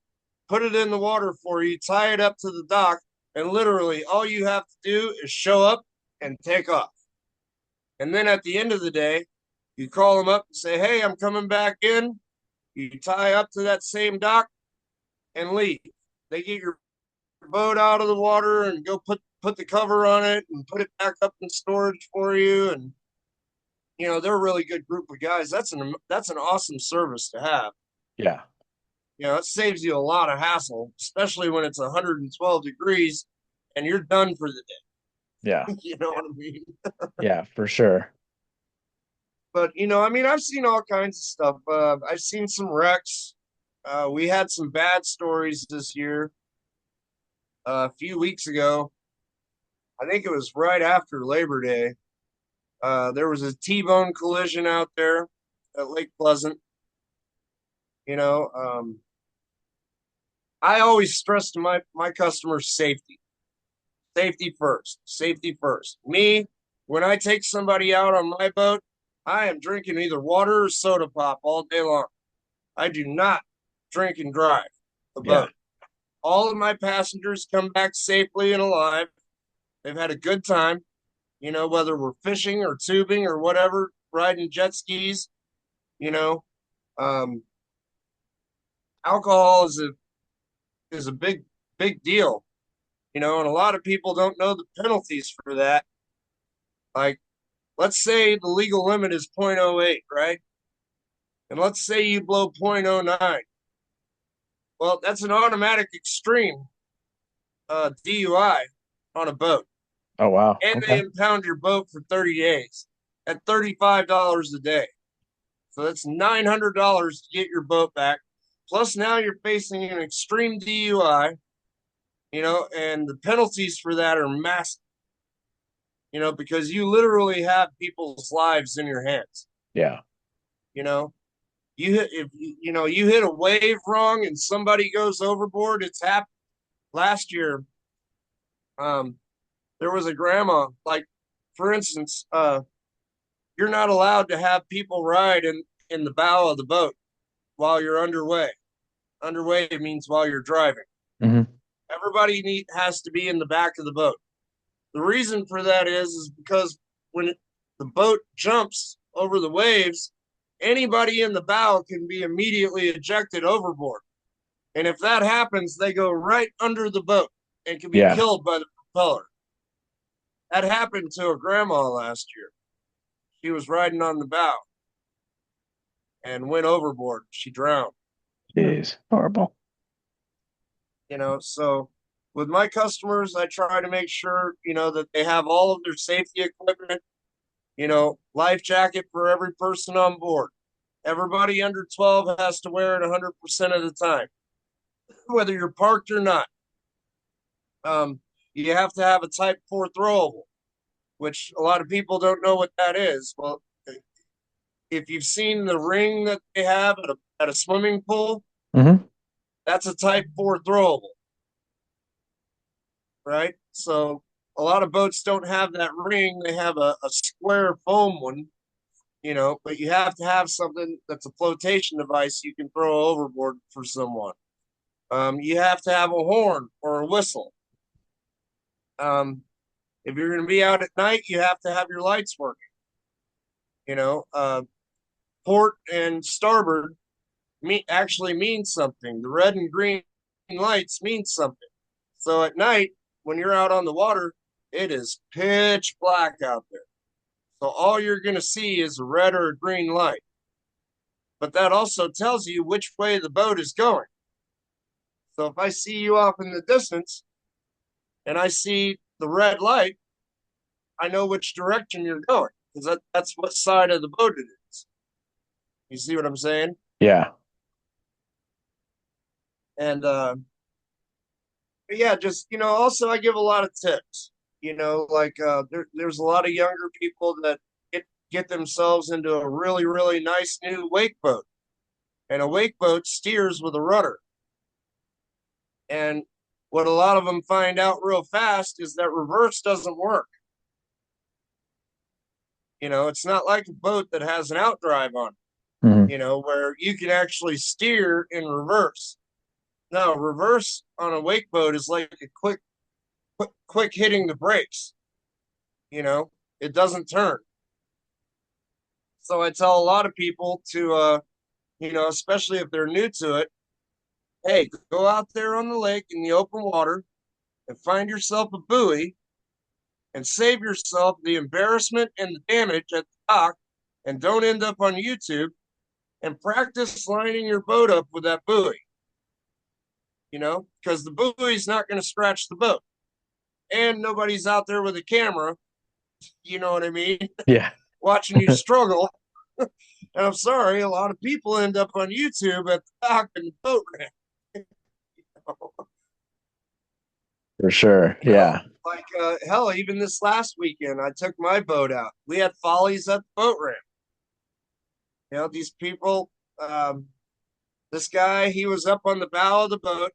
Speaker 6: put it in the water for you, tie it up to the dock, and literally all you have to do is show up and take off. And then at the end of the day, you call them up and say, hey, I'm coming back in. You tie up to that same dock, and leave. They get your boat out of the water and go put the cover on it and put it back up in storage for you. And they're a really good group of guys. That's an awesome service to have.
Speaker 2: Yeah.
Speaker 6: It saves you a lot of hassle, especially when it's 112 degrees and you're done for the
Speaker 2: Yeah.
Speaker 6: day. You know what I mean?
Speaker 2: Yeah, for sure.
Speaker 6: But I've seen all kinds of stuff. I've seen some wrecks. We had some bad stories this year. A few weeks ago, I think it was right after Labor Day. There was a T-bone collision out there at Lake Pleasant. I always stress to my customers safety. Safety first. Safety first. Me, when I take somebody out on my boat, I am drinking either water or soda pop all day long. I do not drink and drive the
Speaker 2: Yeah.
Speaker 6: boat. All of my passengers come back safely and alive. They've had a good time, whether we're fishing or tubing or whatever, riding jet skis, you know. Um, Alcohol is a big deal, and a lot of people don't know the penalties for that. Like, let's say the legal limit is 0.08, right? And let's say you blow 0.09. Well, that's an automatic extreme DUI on a boat.
Speaker 2: Oh, wow.
Speaker 6: And they
Speaker 2: Okay.
Speaker 6: impound your boat for 30 days at $35 a day. So that's $900 to get your boat back. Plus, now you're facing an extreme DUI, and the penalties for that are massive, because you literally have people's lives in your hands.
Speaker 2: Yeah.
Speaker 6: You know, you hit a wave wrong and somebody goes overboard. It's happened last year. There was a grandma, like, for instance, you're not allowed to have people ride in the bow of the boat while you're underway. Underway means while you're driving.
Speaker 2: Hmm.
Speaker 6: Everybody has to be in the back of the boat. The reason for that is because when the boat jumps over the waves, anybody in the bow can be immediately ejected overboard. And if that happens, they go right under the boat and can be
Speaker 2: Yeah.
Speaker 6: killed by the propeller. That happened to a grandma last year. She was riding on the bow and went overboard. She drowned.
Speaker 2: Jeez. Horrible.
Speaker 6: So with my customers, I try to make sure, that they have all of their safety equipment, life jacket for every person on board. Everybody under 12 has to wear it 100% of the time, whether you're parked or not. You have to have a Type 4 throwable, which a lot of people don't know what that is. Well, if you've seen the ring that they have at a swimming pool,
Speaker 2: Hmm.
Speaker 6: that's a Type 4 throwable, right? So a lot of boats don't have that ring. They have a square foam one, but you have to have something that's a flotation device you can throw overboard for someone. You have to have a horn or a whistle. If you're going to be out at night, you have to have your lights working. Port and starboard actually means something. The red and green lights mean something. So at night, when you're out on the water, it is pitch black out there. So all you're going to see is a red or a green light. But that also tells you which way the boat is going. So if I see you off in the distance and I see the red light, I know which direction you're going because that's what side of the boat it is. You see what I'm saying?
Speaker 2: Yeah.
Speaker 6: And yeah, just also I give a lot of tips. Like there's a lot of younger people that get themselves into a really, really nice new wake boat. And a wake boat steers with a rudder. And what a lot of them find out real fast is that reverse doesn't work. It's not like a boat that has an outdrive on
Speaker 2: Hmm.
Speaker 6: it, where you can actually steer in reverse. No, reverse on a wake boat is like a quick hitting the brakes. It doesn't turn. So I tell a lot of people to, especially if they're new to it, hey, go out there on the lake in the open water and find yourself a buoy and save yourself the embarrassment and the damage at the dock, and don't end up on YouTube, and practice lining your boat up with that buoy, because the buoy's not going to scratch the boat. And nobody's out there with a camera, you know what I mean,
Speaker 2: Yeah.
Speaker 6: watching you struggle. And I'm sorry, a lot of people end up on YouTube at the dock and the boat ramp.
Speaker 2: For sure. Yeah.
Speaker 6: Like hell, even this last weekend, I took my boat out. We had follies at the boat ramp. These people, this guy, he was up on the bow of the boat,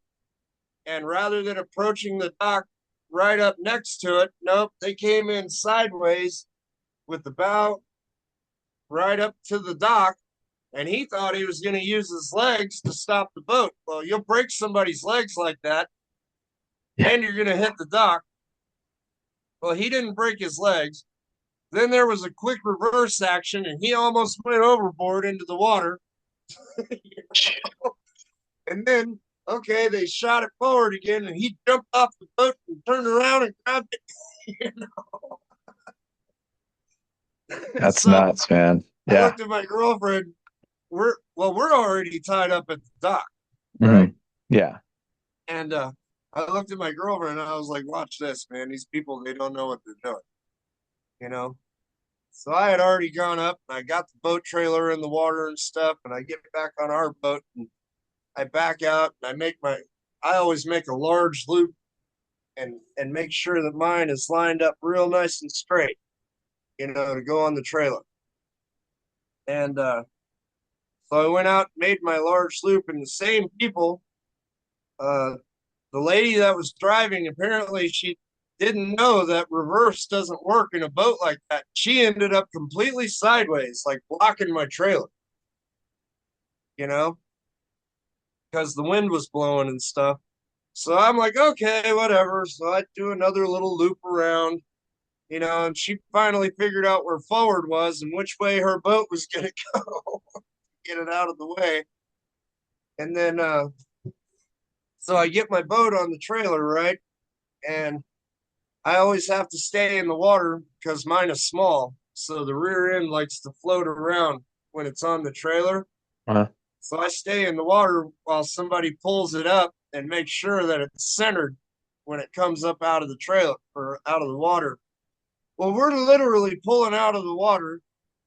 Speaker 6: and rather than approaching the dock right up next to it, nope, they came in sideways with the bow right up to the dock, and he thought he was going to use his legs to stop the boat. Well, you'll break somebody's legs like that,
Speaker 2: Yeah.
Speaker 6: and you're going to hit the dock. Well, he didn't break his legs. Then there was a quick reverse action, and he almost went overboard into the water. And then, okay, they shot it forward again, and he jumped off the boat and turned around and grabbed it.
Speaker 2: That's
Speaker 6: So
Speaker 2: nuts, man.
Speaker 6: I
Speaker 2: Yeah.
Speaker 6: looked at my girlfriend. We're already tied up at the dock,
Speaker 2: Mhm.
Speaker 6: right?
Speaker 2: Yeah.
Speaker 6: And I looked at my girlfriend and I was like, "Watch this, man. These people, they don't know what they're doing, you know." So I had already gone up and I got the boat trailer in the water and stuff, and I get back on our boat and I back out and I always make a large loop and make sure that mine is lined up real nice and straight, to go on the trailer. And so I went out and made my large loop, and the same people, uh, the lady that was driving, apparently she didn't know that reverse doesn't work in a boat like that. She ended up completely sideways, like blocking my trailer, because the wind was blowing and stuff. So I'm like, okay, whatever. So I do another little loop around, and she finally figured out where forward was and which way her boat was going to go, get it out of the way. And then, so I get my boat on the trailer, right? And I always have to stay in the water because mine is small. So the rear end likes to float around when it's on the trailer.
Speaker 2: Uh-huh.
Speaker 6: So I stay in the water while somebody pulls it up and makes sure that it's centered when it comes up out of the trailer or out of the water. Well, we're literally pulling out of the water,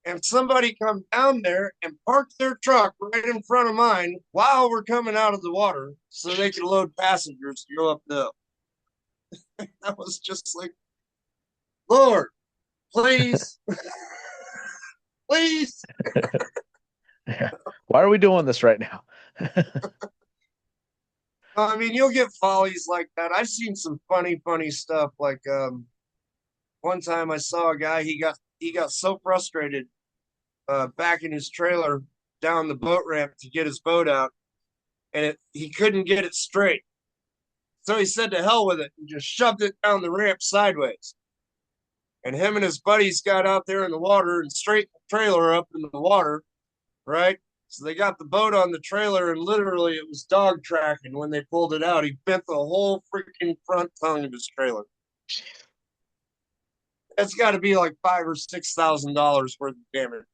Speaker 6: and somebody come down there and park their truck right in front of mine while we're coming out of the water so they can load passengers to go up the hill. I was just like, Lord, please, please.
Speaker 2: Yeah. Why are we doing this right now?
Speaker 6: I mean, you'll get follies like that. I've seen some funny stuff. Like one time I saw a guy, he got so frustrated backing his trailer down the boat ramp to get his boat out, and he couldn't get it straight. So he said to hell with it and just shoved it down the ramp sideways. And him and his buddies got out there in the water and straightened the trailer up in the water, right? So they got the boat on the trailer, and literally it was dog tracking when they pulled it out. He bent the whole freaking front tongue of his trailer. That's got to be like $5,000 or $6,000 worth of damage.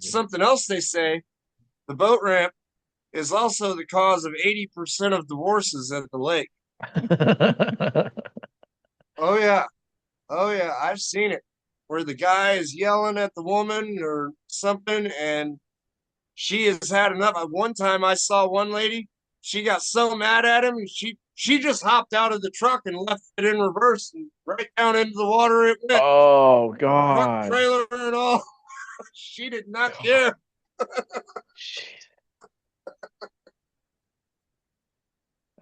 Speaker 6: Something else they say, the boat ramp is also the cause of 80% of divorces at the lake. Oh yeah. Oh yeah, I've seen it where the guy is yelling at the woman or something, and she has had enough. One time I saw one lady, she got so mad at him, she just hopped out of the truck and left it in reverse and right down into the water it went.
Speaker 2: Oh
Speaker 6: Truck
Speaker 2: God.
Speaker 6: trailer and all. She did not care.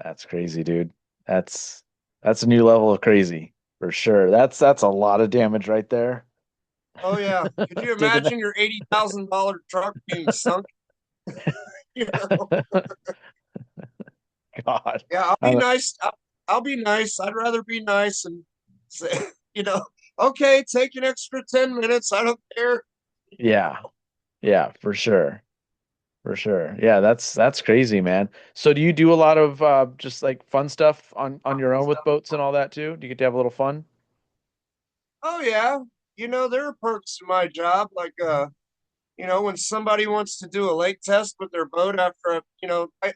Speaker 2: That's crazy, dude. That's a new level of crazy for sure. That's a lot of damage right there.
Speaker 6: Oh yeah. Could you
Speaker 2: Digging
Speaker 6: imagine your $80,000 truck being sunk?
Speaker 2: God.
Speaker 6: Yeah, I'll be nice. I'll be nice. I'd rather be nice and say, okay, take an extra 10 minutes. I don't care.
Speaker 2: Yeah. Yeah, for sure. For sure. Yeah, that's crazy, man. So do you do a lot of just like fun stuff on your own with boats and all that too? Do you get to have a little fun?
Speaker 6: Oh yeah, there are perks to my job. Like when somebody wants to do a lake test with their boat after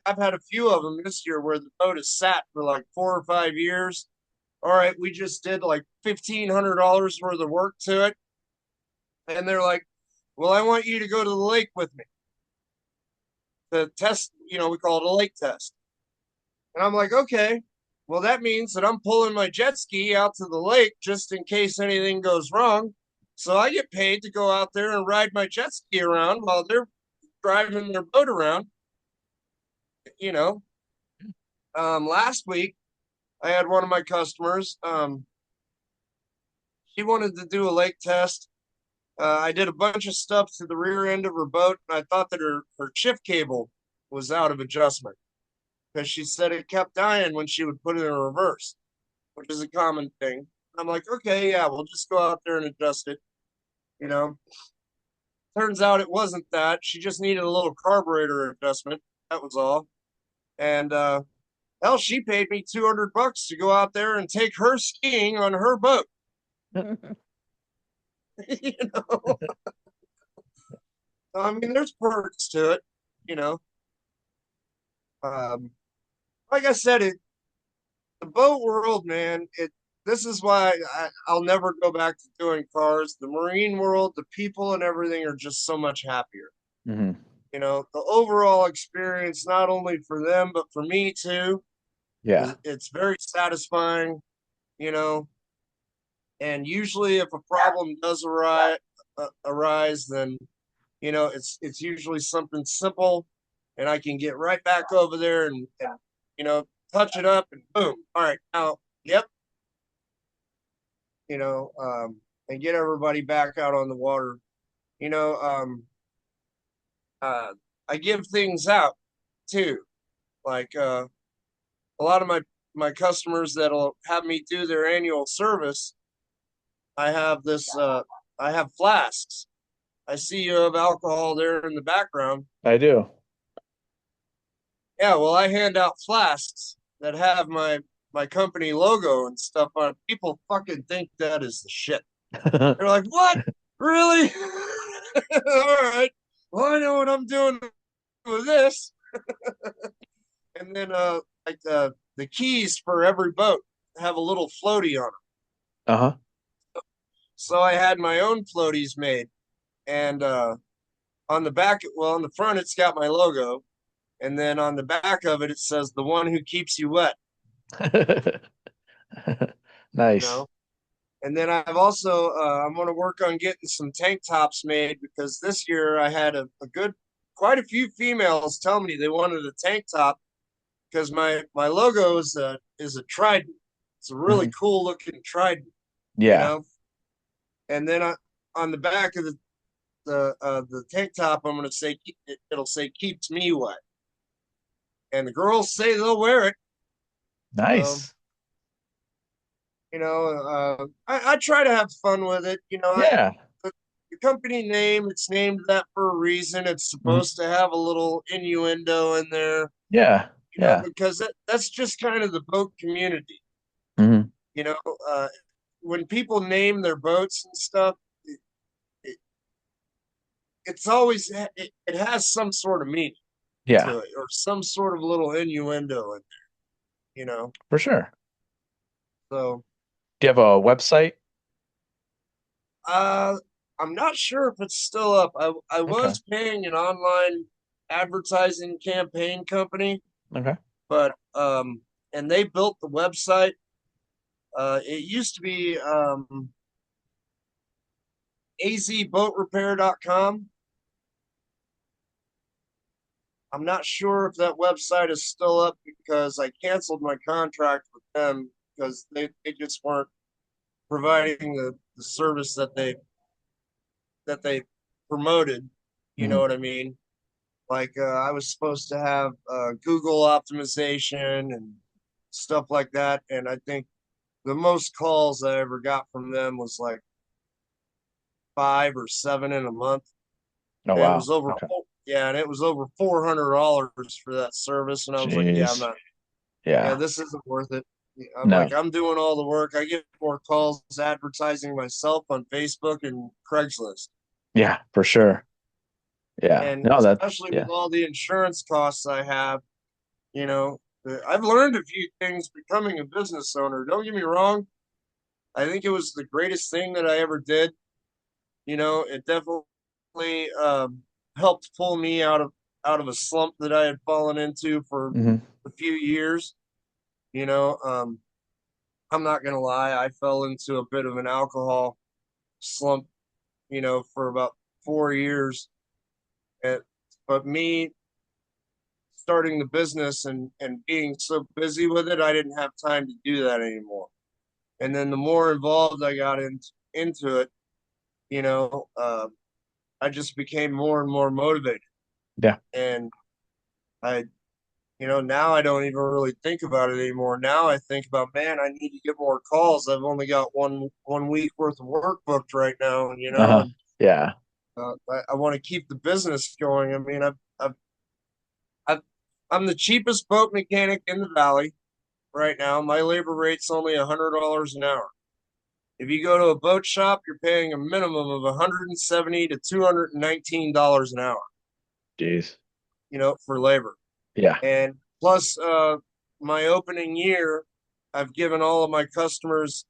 Speaker 6: I've had a few of them this year where the boat has sat for like 4 or 5 years. All right, we just did like $1,500 worth of work to it, and they're like, "Well, I want you to go to the lake with me to test. We call it a lake test." And I'm like, "Okay, well, that means that I'm pulling my jet ski out to the lake just in case anything goes wrong. So I get paid to go out there and ride my jet ski around while they're driving their boat around. You know, last week I had one of my customers. She wanted to do a lake test. I did a bunch of stuff to the rear end of her boat, and I thought that her shift cable was out of adjustment because she said it kept dying when she would put it in reverse, which is a common thing. I'm like, okay, yeah, we'll just go out there and adjust it. You know, turns out it wasn't that. She just needed a little carburetor adjustment. That was all. And hell, she paid me $200 to go out there and take her skiing on her boat. you know, I mean, there's perks to it. You know, um, like I said, the boat world, man. This is why I'll never go back to doing cars. The marine world, the people and everything are just so much happier.
Speaker 2: Hmm.
Speaker 6: The overall experience, not only for them but for me too,
Speaker 2: Yeah.
Speaker 6: it's very satisfying. You know, and usually if a problem does arise, then it's usually something simple, and I can get right back over there and touch it up and boom. All right, now, yep, and get everybody back out on the water. You know, uh, I give things out too. Like a lot of my customers that'll have me do their annual service. I have this. I have flasks. I see you have alcohol there in the background.
Speaker 2: I do.
Speaker 6: Yeah, well, I hand out flasks that have my company logo and stuff on it. People fucking think that is the shit. They're like, "What? Really? All right. Well, I know what I'm doing with this." And then like the keys for every boat have a little floaty on them.
Speaker 2: Uh-huh.
Speaker 6: So I had my own floaties made, and on the back, well, on the front, it's got my logo, and then on the back of it, it says "the one who keeps you wet." You
Speaker 2: Nice.
Speaker 6: know. And then I've also I'm going to work on getting some tank tops made because this year I had quite a few females tell me they wanted a tank top because my logo is a trident. It's a really
Speaker 2: Hmm.
Speaker 6: cool looking trident, you
Speaker 2: Yeah.
Speaker 6: know. And then on the back of the tank top, I'm going to say it'll say "keeps me wet," and the girls say they'll wear it. So
Speaker 2: Nice.
Speaker 6: I try to have fun with it.
Speaker 2: Yeah.
Speaker 6: The company name, it's named that for a reason. It's
Speaker 2: Mhm.
Speaker 6: supposed to have a little innuendo in there,
Speaker 2: Yeah. Yeah.
Speaker 6: because that's just kind of the boat community.
Speaker 2: Hmm.
Speaker 6: You know, uh, when people name their boats and stuff, it, it's always it has some sort of meaning
Speaker 2: Yeah.
Speaker 6: to it or some sort of little innuendo in there.
Speaker 2: For sure.
Speaker 6: So
Speaker 2: Do you have a website?
Speaker 6: uh, I'm not sure if it's still up. I
Speaker 2: Okay.
Speaker 6: was paying an online advertising campaign company,
Speaker 2: Okay.
Speaker 6: but and they built the website. It used to be azboatrepair.com. I'm not sure if that website is still up because I canceled my contract with them because they just weren't providing the service that they promoted. You know
Speaker 2: Hmm.
Speaker 6: what I mean? Like I was supposed to have Google optimization and stuff like that, and I think the most calls I ever got from them was like 5 or 7 in a month,
Speaker 2: Oh
Speaker 6: and it
Speaker 2: wow.
Speaker 6: was over.
Speaker 2: Okay.
Speaker 6: Yeah, and it was over $400 for that service, and I was like, yeah, I'm
Speaker 2: Jeez.
Speaker 6: not. Yeah,
Speaker 2: Yeah.
Speaker 6: this isn't worth it. I'm
Speaker 2: No.
Speaker 6: like, I'm doing all the work. I get more calls advertising myself on Facebook and Craigslist.
Speaker 2: Yeah, for sure. Yeah.
Speaker 6: And
Speaker 2: No, that,
Speaker 6: especially with
Speaker 2: yeah.
Speaker 6: all the insurance costs I have, you know, I've learned a few things becoming a business owner. Don't get me wrong. I think it was the greatest thing that I ever did. It definitely helped pull me out of a slump that I had fallen into for
Speaker 2: Hmm.
Speaker 6: a few years. You know, I'm not gonna lie, I fell into a bit of an alcohol slump, for about 4 years. And, but me starting the business and being so busy with it, I didn't have time to do that anymore. And then the more involved I got into it, you know, uh, I just became more and more motivated.
Speaker 2: Yeah.
Speaker 6: And I, now I don't even really think about it anymore. Now I think about, man, I need to get more calls. I've only got one week worth of work booked right now,
Speaker 2: Uh-huh.
Speaker 6: and
Speaker 2: Yeah.
Speaker 6: I want to keep the business going. I mean, I've, I'm the cheapest boat mechanic in the valley right now. My labor rate's only $100 an hour. If you go to a boat shop, you're paying a minimum of $170 to $219 an hour,
Speaker 2: Jeez.
Speaker 6: for labor.
Speaker 2: Yeah.
Speaker 6: And plus, my opening year, I've given all of my customers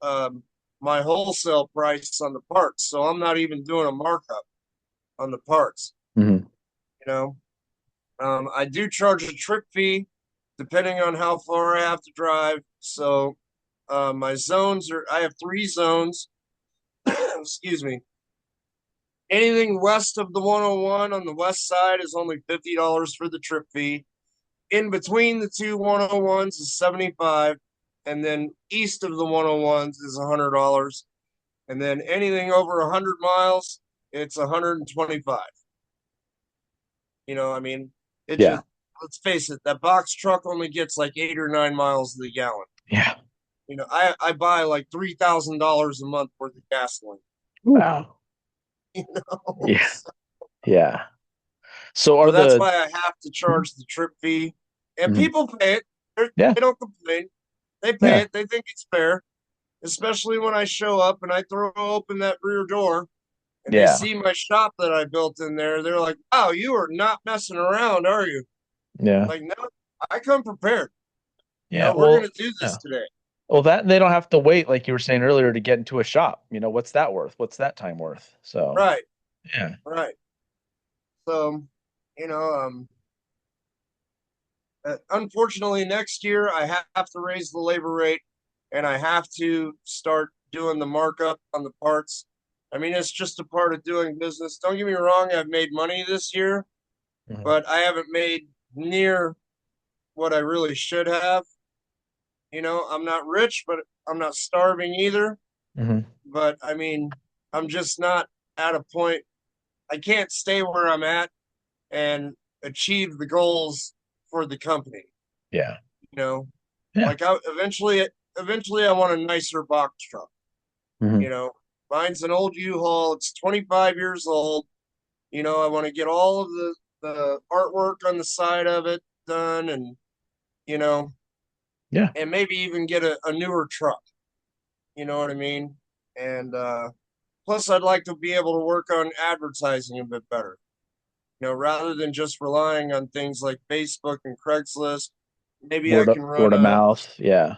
Speaker 6: my wholesale price on the parts. So I'm not even doing a markup on the parts.
Speaker 2: Hmm.
Speaker 6: You know, I do charge a trip fee depending on how far I have to drive. So I have 3 zones. Excuse me. Anything west of the 101 on the west side is only $50 for the trip fee. In between the two 101s is 75, and then east of the 101s is $100, and then anything over 100 miles, it's 125. I mean, it
Speaker 2: Yeah.
Speaker 6: just, let's face it, that box truck only gets like 8 or 9 miles to the gallon.
Speaker 2: Yeah.
Speaker 6: I buy like $3,000 a month worth of gasoline.
Speaker 2: Wow.
Speaker 6: You know,
Speaker 2: Yeah. Yeah. So are
Speaker 6: so that's
Speaker 2: the,
Speaker 6: why I have to charge the trip fee, and
Speaker 2: mhm.
Speaker 6: people pay it.
Speaker 2: Yeah.
Speaker 6: They don't complain. They pay
Speaker 2: Yeah.
Speaker 6: it. They think it's fair, especially when I show up and I throw open that rear door and they
Speaker 2: Yeah.
Speaker 6: see my shop that I built in there. They're like, "Wow, you are not messing around, are you?"
Speaker 2: Yeah.
Speaker 6: Like, no, I come prepared.
Speaker 2: Yeah.
Speaker 6: We're
Speaker 2: Well,
Speaker 6: gonna do
Speaker 2: yeah.
Speaker 6: this today.
Speaker 2: Well, that they don't have to wait, like you were saying earlier, to get into a shop. What's that worth? What's that time worth? So,
Speaker 6: Right,
Speaker 2: yeah.
Speaker 6: right. So, you know, unfortunately, next year I have to raise the labor rate, and I have to start doing the markup on the parts. I mean, it's just a part of doing business. Don't get me wrong; I've made money this year,
Speaker 2: Hmm.
Speaker 6: but I haven't made near what I really should have. I'm not rich, but I'm not starving either.
Speaker 2: Hmm.
Speaker 6: But I mean, I'm just not at a point. I can't stay where I'm at and achieve the goals for the company.
Speaker 2: Yeah.
Speaker 6: You know,
Speaker 2: Yeah.
Speaker 6: like eventually, I want a nicer box truck.
Speaker 2: Hmm.
Speaker 6: You know, mine's an old U-Haul. It's 25 years old. I want to get all of the artwork on the side of it done, and you know,
Speaker 2: Yeah.
Speaker 6: and maybe even get a newer truck. You know what I mean? And plus, I'd like to be able to work on advertising a bit better. Rather than just relying on things like Facebook and Craigslist, maybe I can run
Speaker 2: Word of mouth. Yeah.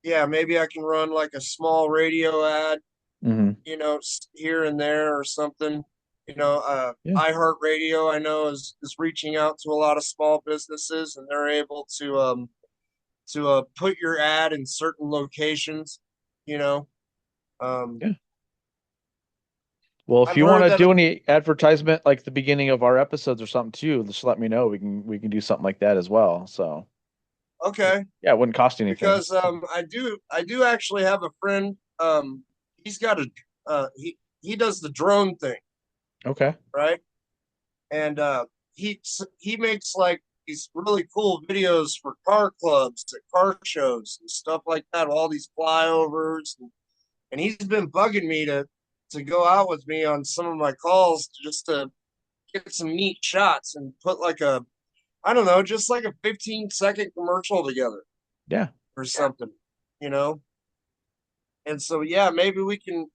Speaker 6: maybe I can run like a small radio ad,
Speaker 2: Hmm.
Speaker 6: here and there or something.
Speaker 2: Yeah.
Speaker 6: iHeartRadio I know is reaching out to a lot of small businesses, and they're able to put your ad in certain locations. You know, um,
Speaker 2: Yeah. Well, if
Speaker 6: I've
Speaker 2: you want
Speaker 6: heard
Speaker 2: to
Speaker 6: that.
Speaker 2: do any advertisement like the beginning of our episodes or something too, just let me know. We can do something like that as well. So,
Speaker 6: Okay,
Speaker 2: yeah, it wouldn't cost anything.
Speaker 6: because I do actually have a friend. He's got he does the drone thing,
Speaker 2: Okay.
Speaker 6: right? And he makes like these really cool videos for car clubs at car shows and stuff like that. All these flyovers, and he's been bugging me to go out with me on some of my calls just to get some neat shots and put like a, I don't know, just like a 15-second commercial together
Speaker 2: Yeah.
Speaker 6: or something, you know? And so yeah, maybe we can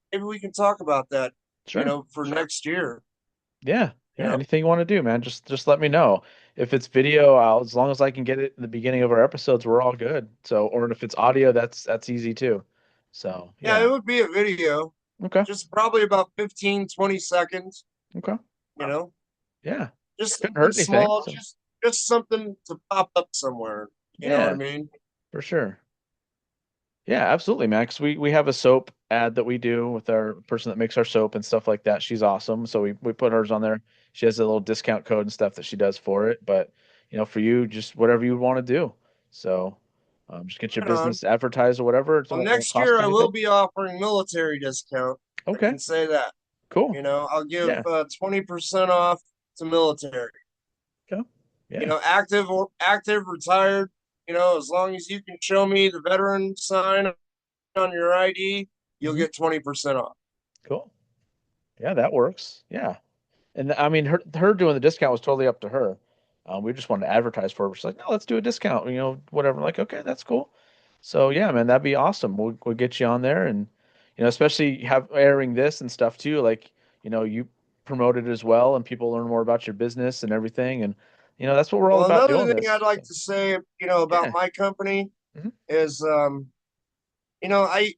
Speaker 6: talk about that,
Speaker 2: Sure.
Speaker 6: for next year,
Speaker 2: Yeah.
Speaker 6: you
Speaker 2: Yeah.
Speaker 6: know.
Speaker 2: Anything you want to do, man, just let me know. If it's video, as long as I can get it in the beginning of our episodes, we're all good. So, or if it's audio, that's easy too. So,
Speaker 6: Yeah, it
Speaker 2: yeah.
Speaker 6: would be a video,
Speaker 2: Okay.
Speaker 6: just probably about 15, 20 seconds,
Speaker 2: Okay.
Speaker 6: you know.
Speaker 2: Yeah.
Speaker 6: Just
Speaker 2: Couldn't
Speaker 6: something
Speaker 2: hurt anything.
Speaker 6: small,
Speaker 2: So,
Speaker 6: just something to pop up somewhere. You know what I
Speaker 2: yeah,
Speaker 6: mean?
Speaker 2: for sure. Yeah, absolutely, man. 'Cause we have a soap ad that we do with our person that makes our soap and stuff like that. She's awesome. So we put hers on there. She has a little discount code and stuff that she does for it. But for you, just whatever you want to do. So just get your
Speaker 6: Right on.
Speaker 2: business advertised or whatever. It
Speaker 6: Well,
Speaker 2: won't
Speaker 6: next
Speaker 2: cost
Speaker 6: year
Speaker 2: you
Speaker 6: I
Speaker 2: anything.
Speaker 6: will be offering military discount. I
Speaker 2: Okay,
Speaker 6: can say that.
Speaker 2: cool.
Speaker 6: I'll give
Speaker 2: Yeah.
Speaker 6: 20% off to military.
Speaker 2: Okay. Yeah.
Speaker 6: Active or active, retired. As long as you can show me the veteran sign on your ID, you'll
Speaker 2: Hmm.
Speaker 6: get 20% off.
Speaker 2: Cool. Yeah, that works. Yeah. And I mean, her doing the discount was totally up to her. We just wanted to advertise for her. She's like, no, let's do a discount, whatever. I'm like, okay, that's cool. So yeah, man, that'd be awesome. We'll get you on there, and especially have airing this and stuff too. Like, you promote it as well, and people learn more about your business and everything. And that's what we're all
Speaker 6: Well,
Speaker 2: about
Speaker 6: another
Speaker 2: doing
Speaker 6: thing I'd
Speaker 2: this.
Speaker 6: like
Speaker 2: So
Speaker 6: to say, about
Speaker 2: yeah.
Speaker 6: my company
Speaker 2: Hmm.
Speaker 6: is, I,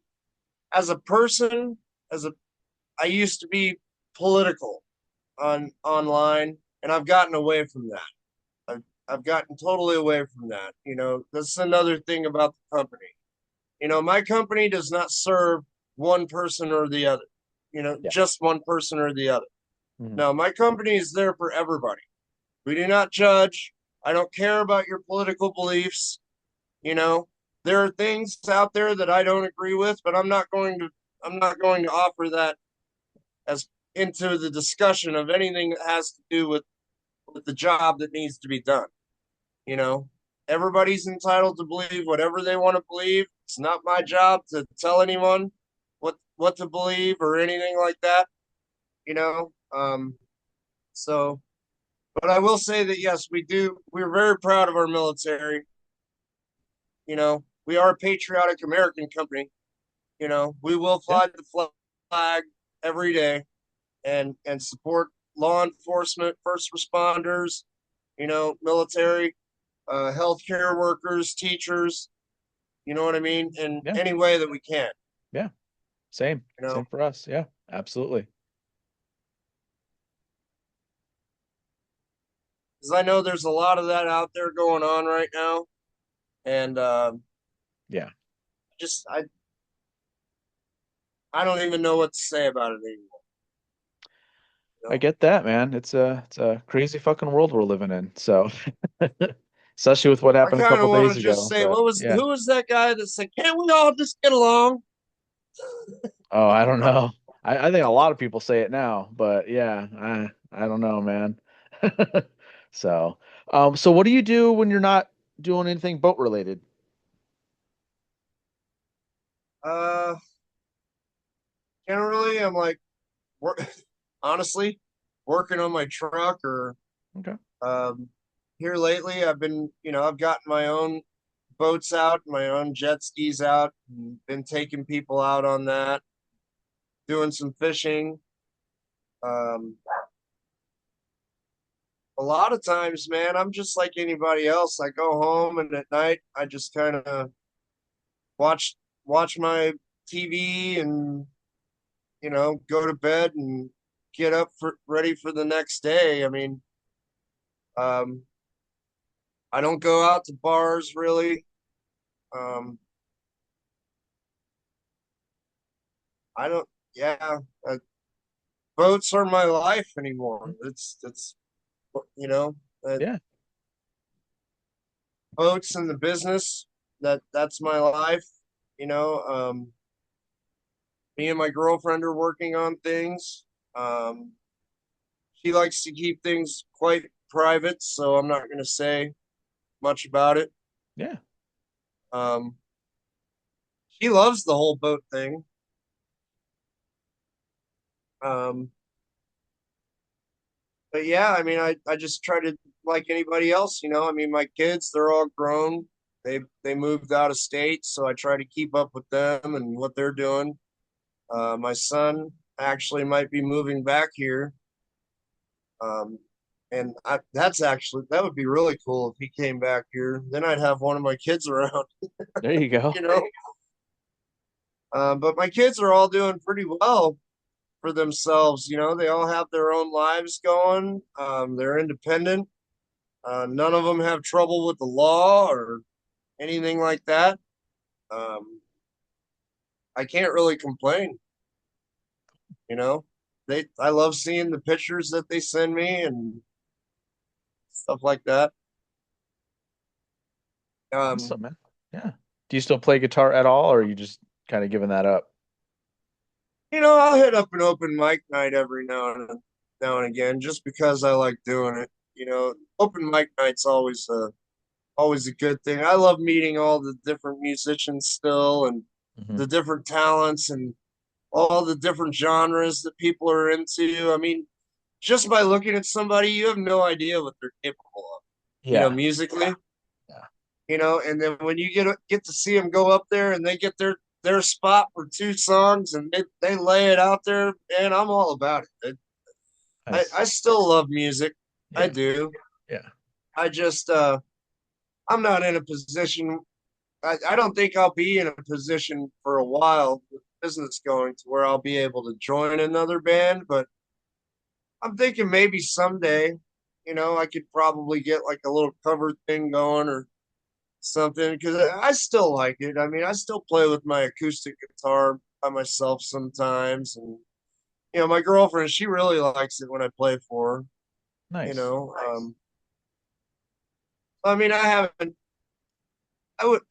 Speaker 6: as a person, as a, I used to be political online, and I've gotten away from that. I've gotten totally away from that. That's another thing about the company. My company does not serve one person or the other,
Speaker 2: Yeah.
Speaker 6: just one person or the other.
Speaker 2: Hmm.
Speaker 6: No, my company is there for everybody. We do not judge. I don't care about your political beliefs. You know, there are things out there that I don't agree with, but I'm not going to offer that as into the discussion of anything that has to do with the job that needs to be done. You know, everybody's entitled to believe whatever they want to believe. It's not my job to tell anyone what to believe or anything like that. You know, so but I will say that yes, we do. We're very proud of our military. We are a patriotic American company. We will
Speaker 2: Yeah.
Speaker 6: fly the flag every day and support law enforcement, first responders, military, healthcare workers, teachers. You know what I mean? In
Speaker 2: Yeah.
Speaker 6: any way that we can.
Speaker 2: Yeah. Same.
Speaker 6: You know,
Speaker 2: Same for us. Yeah. Absolutely.
Speaker 6: because I know there's a lot of that out there going on right now, and
Speaker 2: Yeah.
Speaker 6: just I don't even know what to say about it anymore. You
Speaker 2: I
Speaker 6: know?
Speaker 2: get that, man. It's a crazy fucking world we're living in. So, especially with what
Speaker 6: I
Speaker 2: happened a
Speaker 6: kind of
Speaker 2: couple
Speaker 6: want
Speaker 2: days
Speaker 6: to just
Speaker 2: ago.
Speaker 6: say,
Speaker 2: But yeah.
Speaker 6: who was that guy that said, "Can't we all just get along?"
Speaker 2: Oh, I don't know. I think a lot of people say it now, but yeah, I don't know, man. So, so what do you do when you're not doing anything boat related?
Speaker 6: Uh, Generally, I'm like, work, honestly, working on my truck or
Speaker 2: Okay.
Speaker 6: um, here lately, I've gotten my own boats out, my own jet skis out, and been taking people out on that, doing some fishing. Um, a lot of times, man, I'm just like anybody else. I go home and at night I just kind of watch watch my TV and go to bed and get up for ready for the next day. I mean, um, I don't go out to bars really. Um, I don't. Yeah, uh, boats are my life anymore. It's you know
Speaker 2: Yeah.
Speaker 6: boats and the business that's my life. You know, Me and my girlfriend are working on things. Um, she likes to keep things quite private, so I'm not going to say much about it.
Speaker 2: Yeah.
Speaker 6: Um, she loves the whole boat thing. Um, but yeah, I mean, I just try to like anybody else, I mean, my kids, they're all grown. They moved out of state, so I try to keep up with them and what they're doing. My son actually might be moving back here. Um, and that would be really cool if he came back here. Then I'd have one of my kids around,
Speaker 2: There you go.
Speaker 6: you know. But my kids are all doing pretty well for themselves. They all have their own lives going. They're independent. None of them have trouble with the law or anything like that. Um, I can't really complain. You know, I love seeing the pictures that they send me and stuff like that.
Speaker 2: Awesome, man. Yeah. Do you still play guitar at all, or are you just kind of giving that up?
Speaker 6: I'll hit up an open mic night every now and again, just because I like doing it. Open mic night's always a good thing. I love meeting all the different musicians still, and
Speaker 2: Hmm.
Speaker 6: the different talents and all the different genres that people are into. I mean, just by looking at somebody, you have no idea what they're capable of,
Speaker 2: Yeah.
Speaker 6: musically.
Speaker 2: Yeah.
Speaker 6: And then when you get to see them go up there and they get their spot for two songs and they lay it out there, and I'm all about it. I
Speaker 2: Nice.
Speaker 6: still love music. I
Speaker 2: Yeah.
Speaker 6: do.
Speaker 2: Yeah.
Speaker 6: I just I'm not in a position. I don't think I'll be in a position for a while with business going to where I'll be able to join another band, but I'm thinking maybe someday, I could probably get like a little cover thing going or something because I still like it. I mean, I still play with my acoustic guitar by myself sometimes, and my girlfriend, she really likes it when I play for her. You
Speaker 2: Nice.
Speaker 6: know, um, I mean, I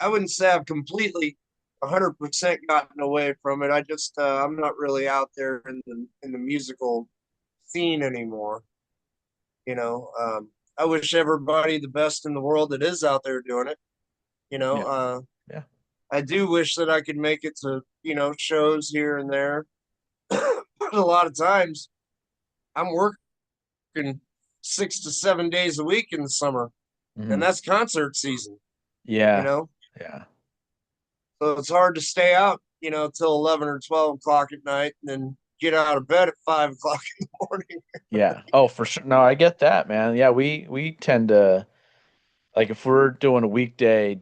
Speaker 6: wouldn't say I've completely 100% gotten away from it. I'm not really out there in the musical scene anymore. You know, um, I wish everybody the best in the world that is out there doing it. You know,
Speaker 2: Yeah.
Speaker 6: uh,
Speaker 2: Yeah.
Speaker 6: I do wish that I could make it to shows here and there. But a lot of times I'm working 6 to 7 days a week in the summer, and
Speaker 2: Hmm.
Speaker 6: that's concert season. You
Speaker 2: Yeah.
Speaker 6: know,
Speaker 2: Yeah.
Speaker 6: so it's hard to stay out till 11 or 12 o'clock at night, and then get out of bed at 5 o'clock in the morning.
Speaker 2: Yeah. Oh, for sure. No, I get that, man. Yeah, we tend to like if we're doing a weekday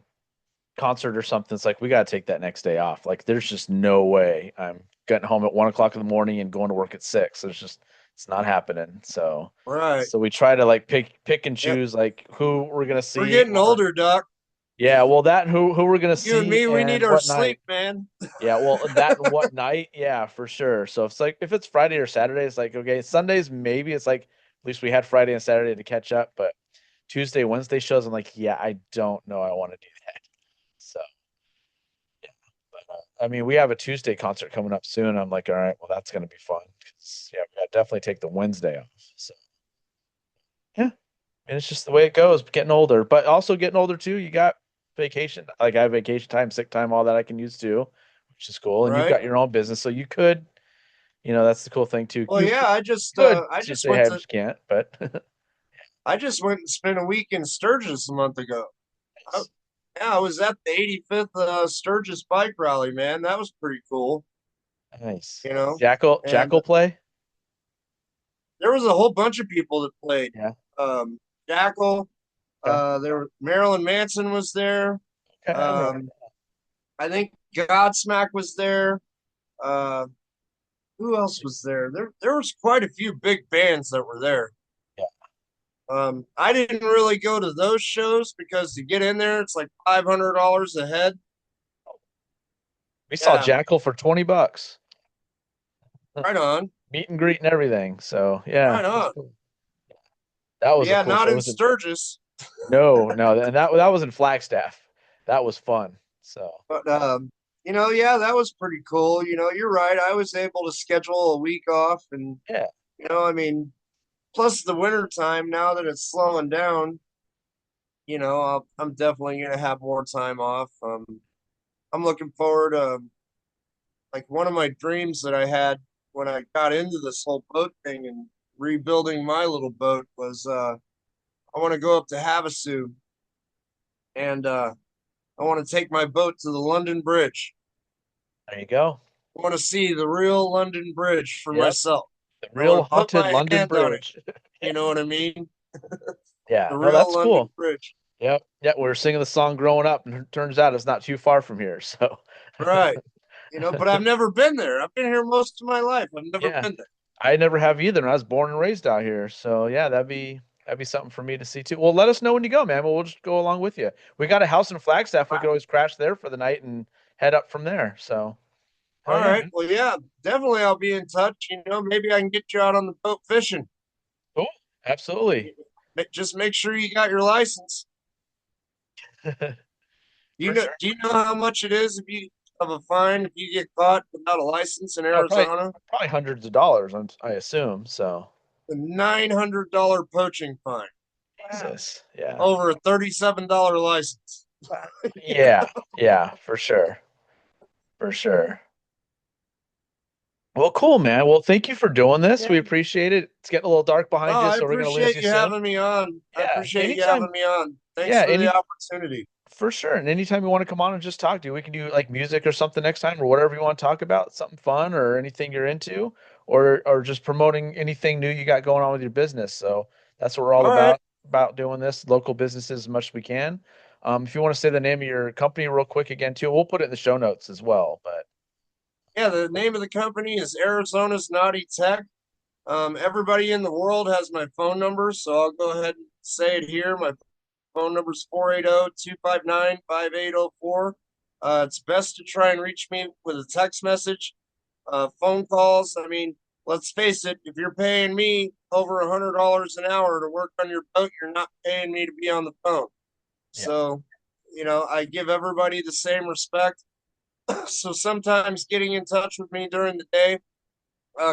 Speaker 2: concert or something, it's like we got to take that next day off. Like there's just no way I'm getting home at 1 o'clock in the morning and going to work at 6. It's not happening. So
Speaker 6: Right.
Speaker 2: so we try to like pick and
Speaker 6: Yep.
Speaker 2: choose like who we're gonna
Speaker 6: We're
Speaker 2: see
Speaker 6: getting
Speaker 2: or
Speaker 6: older, Doc.
Speaker 2: yeah, well that and who we're gonna
Speaker 6: You and
Speaker 2: see
Speaker 6: me, we need
Speaker 2: and
Speaker 6: our
Speaker 2: what night.
Speaker 6: sleep, man.
Speaker 2: Yeah, well that and what night, yeah, for sure. So it's like if it's Friday or Saturday, it's like okay, Sundays maybe it's like at least we had Friday and Saturday to catch up, but Tuesday, Wednesday shows, I'm like, yeah, I don't know I want to do that. So yeah. But I mean, we have a Tuesday concert coming up soon. I'm like, all right, well, that's gonna be fun. 'Cause, yeah, we gotta definitely take the Wednesday off. So yeah, and it's just the way it goes. Getting older, but also getting older too. You got vacation. Like I have vacation time, sick time, all that I can use too, which is cool. And you've
Speaker 6: Right.
Speaker 2: got your own business, so you could, that's the cool thing too.
Speaker 6: Well,
Speaker 2: You
Speaker 6: yeah,
Speaker 2: could
Speaker 6: I
Speaker 2: just
Speaker 6: just
Speaker 2: say,
Speaker 6: went
Speaker 2: hey, I
Speaker 6: to
Speaker 2: just can't. But
Speaker 6: I just went and spent a week in Sturgis a month ago. I,
Speaker 2: nice,
Speaker 6: yeah, I was at the 85th Sturgis bike rally, man. That was pretty cool,
Speaker 2: nice.
Speaker 6: you know. And
Speaker 2: Jackal play.
Speaker 6: there was a whole bunch of people that played.
Speaker 2: Yeah.
Speaker 6: Um, Jackal,
Speaker 2: Okay.
Speaker 6: Marilyn Manson was there.
Speaker 2: Okay.
Speaker 6: Um, I think Godsmack was there. Uh, who else was there? There was quite a few big bands that were there.
Speaker 2: Yeah.
Speaker 6: I didn't really go to those shows because to get in there, it's like $500 a head.
Speaker 2: We saw
Speaker 6: Yeah,
Speaker 2: Jackal for $20.
Speaker 6: right on,
Speaker 2: Meet and greet and everything. So yeah,
Speaker 6: right
Speaker 2: it was
Speaker 6: on.
Speaker 2: cool. That was a
Speaker 6: Yeah,
Speaker 2: cool
Speaker 6: not
Speaker 2: show. It
Speaker 6: in
Speaker 2: was a
Speaker 6: Sturgis,
Speaker 2: no, and that was in Flagstaff. That was fun. So
Speaker 6: but yeah, that was pretty cool. You're right. I was able to schedule a week off, and
Speaker 2: yeah,
Speaker 6: I mean, plus the winter time now that it's slowing down. I'm definitely gonna have more time off. I'm looking forward to like one of my dreams that I had when I got into this whole boat thing and rebuilding my little boat was I want to go up to Havasu and I want to take my boat to the London Bridge.
Speaker 2: There you go.
Speaker 6: I want to see the real London Bridge for
Speaker 2: Yep.
Speaker 6: myself.
Speaker 2: The
Speaker 6: I want
Speaker 2: real
Speaker 6: to put
Speaker 2: haunted
Speaker 6: my
Speaker 2: London
Speaker 6: hand on it.
Speaker 2: Bridge.
Speaker 6: You know what I mean?
Speaker 2: Yeah,
Speaker 6: The
Speaker 2: no,
Speaker 6: real
Speaker 2: that's
Speaker 6: London
Speaker 2: cool.
Speaker 6: Bridge.
Speaker 2: Yep. Yeah, we were singing the song growing up, and it turns out it's not too far from here. So,
Speaker 6: Right. But I've never been there. I've been here most of my life. I've never
Speaker 2: yeah,
Speaker 6: been there.
Speaker 2: I never have either. And I was born and raised out here. So, yeah, that'd be something for me to see too. Well, let us know when you go, man. We'll just go along with you. We got a house in Flagstaff. We could always crash there for the night and head up from there. So, hell
Speaker 6: All
Speaker 2: yeah,
Speaker 6: right.
Speaker 2: man.
Speaker 6: Well, yeah, definitely I'll be in touch. Maybe I can get you out on the boat fishing.
Speaker 2: Cool. Absolutely.
Speaker 6: Just make sure you got your license.
Speaker 2: For sure.
Speaker 6: Do you know how much it is if you have a fine if you get caught without a license in
Speaker 2: Oh, probably
Speaker 6: Arizona?
Speaker 2: probably hundreds of dollars, I assume. So,
Speaker 6: A $900 poaching fine
Speaker 2: Jesus. Yeah.
Speaker 6: over a $37 license.
Speaker 2: Yeah. Yeah, for sure. For sure. Well, cool, man. Well, thank you for doing this. We appreciate it. It's getting a little dark behind
Speaker 6: Oh,
Speaker 2: you,
Speaker 6: I
Speaker 2: so we're gonna lose
Speaker 6: appreciate
Speaker 2: you
Speaker 6: you
Speaker 2: soon.
Speaker 6: having me on. I
Speaker 2: Yeah.
Speaker 6: appreciate you
Speaker 2: Anytime.
Speaker 6: having me on. Thanks
Speaker 2: Yeah,
Speaker 6: for the opportunity.
Speaker 2: for sure. And anytime you want to come on and just talk to, we can do like music or something next time or whatever you want to talk about, something fun or anything you're into, or just promoting anything new you got going on with your business. So that's what we're all
Speaker 6: All right.
Speaker 2: about doing this, local businesses as much as we can. If you want to say the name of your company real quick again too, we'll put it in the show notes as well. But
Speaker 6: Yeah, the name of the company is Arizona's Nauti Tech. Everybody in the world has my phone number, so I'll go ahead and say it here. My phone number is 480-259-5804. It's best to try and reach me with a text message, phone calls. I mean, let's face it, if you're paying me over $100 an hour to work on your boat, you're not paying me to be on the phone.
Speaker 2: yeah,
Speaker 6: So, I give everybody the same respect. So sometimes getting in touch with me during the day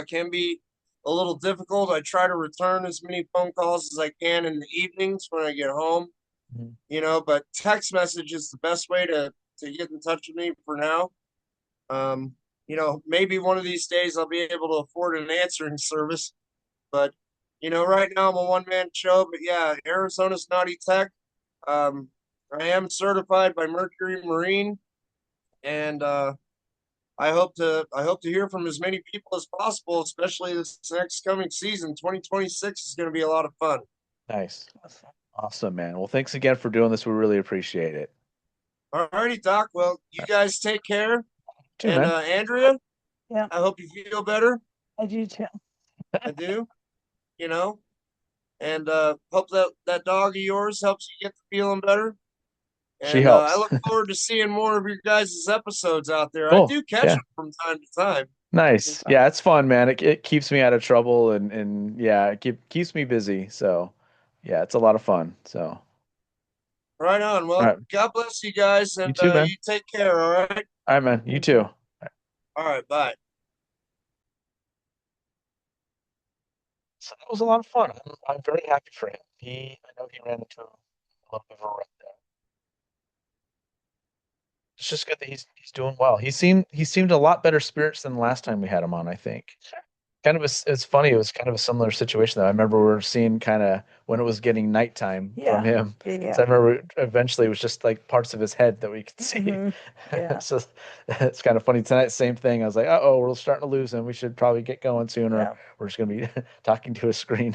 Speaker 6: can be a little difficult. I try to return as many phone calls as I can in the evenings when I get home,
Speaker 2: mhm.
Speaker 6: but text message is the best way to get in touch with me for now. Maybe one of these days I'll be able to afford an answering service, but right now I'm a one man show. But yeah, Arizona's Naughty Tech. Um, I am certified by Mercury Marine, and I hope to hear from as many people as possible, especially this next coming season. 2026 is going to be a lot of fun.
Speaker 2: Nice. Awesome, man. Well, thanks again for doing this. We really appreciate it.
Speaker 6: All righty, Doc. Well, you guys take care.
Speaker 2: Too,
Speaker 6: And
Speaker 2: man.
Speaker 6: Andrea,
Speaker 7: Yeah,
Speaker 6: I hope you feel better.
Speaker 7: I do too.
Speaker 6: I do, you know, and hope that dog of yours helps you get to feeling better.
Speaker 2: She
Speaker 6: And I
Speaker 2: helps.
Speaker 6: look forward to seeing more of your guys' episodes out there. I
Speaker 2: Cool.
Speaker 6: do catch
Speaker 2: Yeah.
Speaker 6: them from time to time.
Speaker 2: Nice. Yeah, it's fun, man. It keeps me out of trouble and yeah, keeps me busy. So, yeah, it's a lot of fun. So,
Speaker 6: Right on.
Speaker 2: all
Speaker 6: Well,
Speaker 2: right.
Speaker 6: God bless you guys,
Speaker 2: You
Speaker 6: and
Speaker 2: too, man.
Speaker 6: you take care. All right.
Speaker 2: All right, man. You too.
Speaker 6: All right. Bye.
Speaker 2: So that was a lot of fun. I'm very happy for him. I know he ran into a little bit of a rut there. It's just good that he's doing well. He seemed a lot better spirits than the last time we had him on, I think. Kind of it's funny. It was kind of a similar situation though. I remember we were seeing kind of when it was getting nighttime from
Speaker 7: Yeah,
Speaker 2: him.
Speaker 7: yeah,
Speaker 2: So I remember eventually it was just like parts of his head that we could see.
Speaker 7: yeah,
Speaker 2: So it's kind of funny. Tonight, same thing. I was like, uh-oh, we're starting to lose him. We should probably get going sooner.
Speaker 7: yeah,
Speaker 2: We're just gonna be talking to a screen.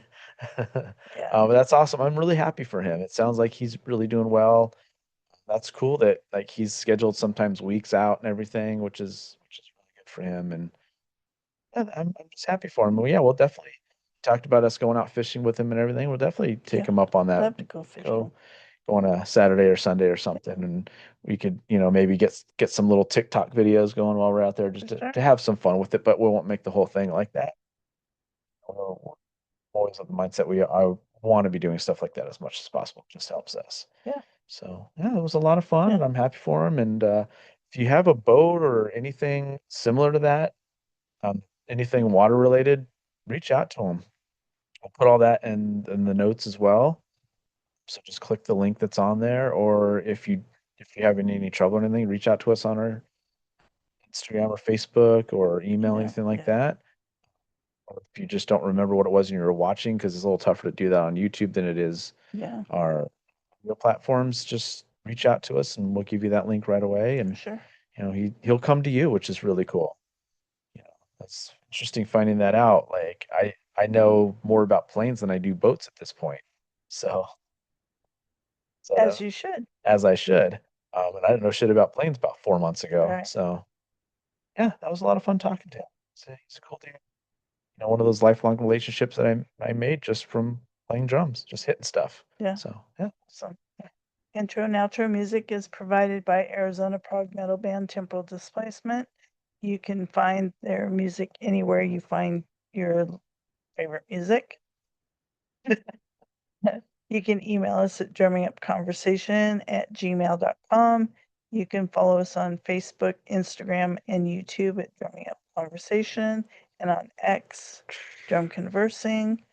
Speaker 7: yeah,
Speaker 2: But that's awesome. I'm really happy for him. It sounds like he's really doing well. That's cool that like he's scheduled sometimes weeks out and everything, which is really good for him. And yeah, I'm just happy for him. Well, yeah, we'll definitely talked about us going out fishing with him and everything. We'll definitely take
Speaker 7: yeah.
Speaker 2: him up on that.
Speaker 7: Love to go fishing.
Speaker 2: Go on a Saturday or Sunday or something, and we could, maybe get some little TikTok videos going while we're out there just
Speaker 7: For sure.
Speaker 2: to have some fun with it. But we won't make the whole thing like that. We're always of the mindset I want to be doing stuff like that as much as possible. It just helps us.
Speaker 7: Yeah,
Speaker 2: So yeah, it was a lot of fun,
Speaker 7: yeah,
Speaker 2: and I'm happy for him. And if you have a boat or anything similar to that, um, anything water related, reach out to him. I'll put all that in the notes as well. So just click the link that's on there, or if you have any trouble or anything, reach out to us on our Instagram or Facebook or email,
Speaker 7: yeah,
Speaker 2: anything like
Speaker 7: yeah.
Speaker 2: that. or if you just don't remember what it was and you were watching, because it's a little tougher to do that on YouTube than it is
Speaker 7: Yeah,
Speaker 2: our video platforms, just reach out to us and we'll give you that link right away. And
Speaker 7: sure.
Speaker 2: he'll come to you, which is really cool. That's interesting finding that out. Like I know more about planes than I do boats at this point. So
Speaker 7: As you should.
Speaker 2: as I should. And I didn't know shit about planes about 4 months ago.
Speaker 7: Right.
Speaker 2: So yeah, that was a lot of fun talking to him. He's a cool dude. One of those lifelong relationships that I made just from playing drums, just hitting stuff.
Speaker 7: Yeah.
Speaker 2: So yeah.
Speaker 7: Awesome. Intro and outro music is provided by Arizona prog metal band Temporal Displacement. You can find their music anywhere you find your favorite music. You can email us at drummingupconversation@gmail.com. You can follow us on Facebook, Instagram, and YouTube at Drumming Up Conversation, and on X, Drum Conversing.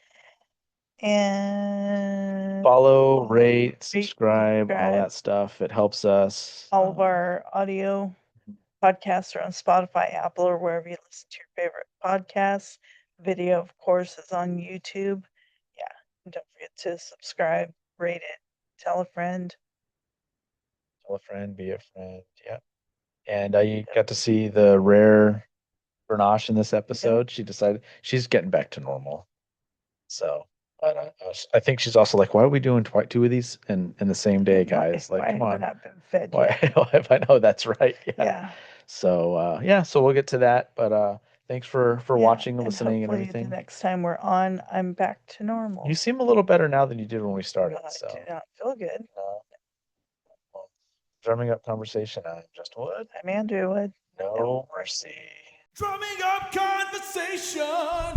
Speaker 7: And
Speaker 2: Follow, rate, subscribe, all
Speaker 7: subscribe.
Speaker 2: that stuff. It helps us.
Speaker 7: All of our audio podcasts are on Spotify, Apple, or wherever you listen to your favorite podcasts. Video, of course, is on YouTube. Yeah. And don't forget to subscribe, rate it, tell a friend.
Speaker 2: Tell a friend, be a friend. Yeah. And I got to see the rare Bernache in this episode. She decided she's getting back to normal. So, but I think she's also like, why are we doing two of these in the same day, guys? Like,
Speaker 7: Why
Speaker 2: come
Speaker 7: have I
Speaker 2: on.
Speaker 7: not been fed
Speaker 2: Why?
Speaker 7: yet?
Speaker 2: If I know that's right. Yeah.
Speaker 7: Yeah.
Speaker 2: So, so we'll get to that. But thanks for
Speaker 7: Yeah,
Speaker 2: watching and listening and
Speaker 7: hopefully
Speaker 2: everything.
Speaker 7: the next time we're on, I'm back to normal.
Speaker 2: You seem a little better now than you did when we started.
Speaker 7: I
Speaker 2: So,
Speaker 7: do not feel good.
Speaker 2: well, drumming up conversation. I'm Just Wood.
Speaker 7: I'm Andrew Wood.
Speaker 2: No mercy.
Speaker 4: Drumming up conversation.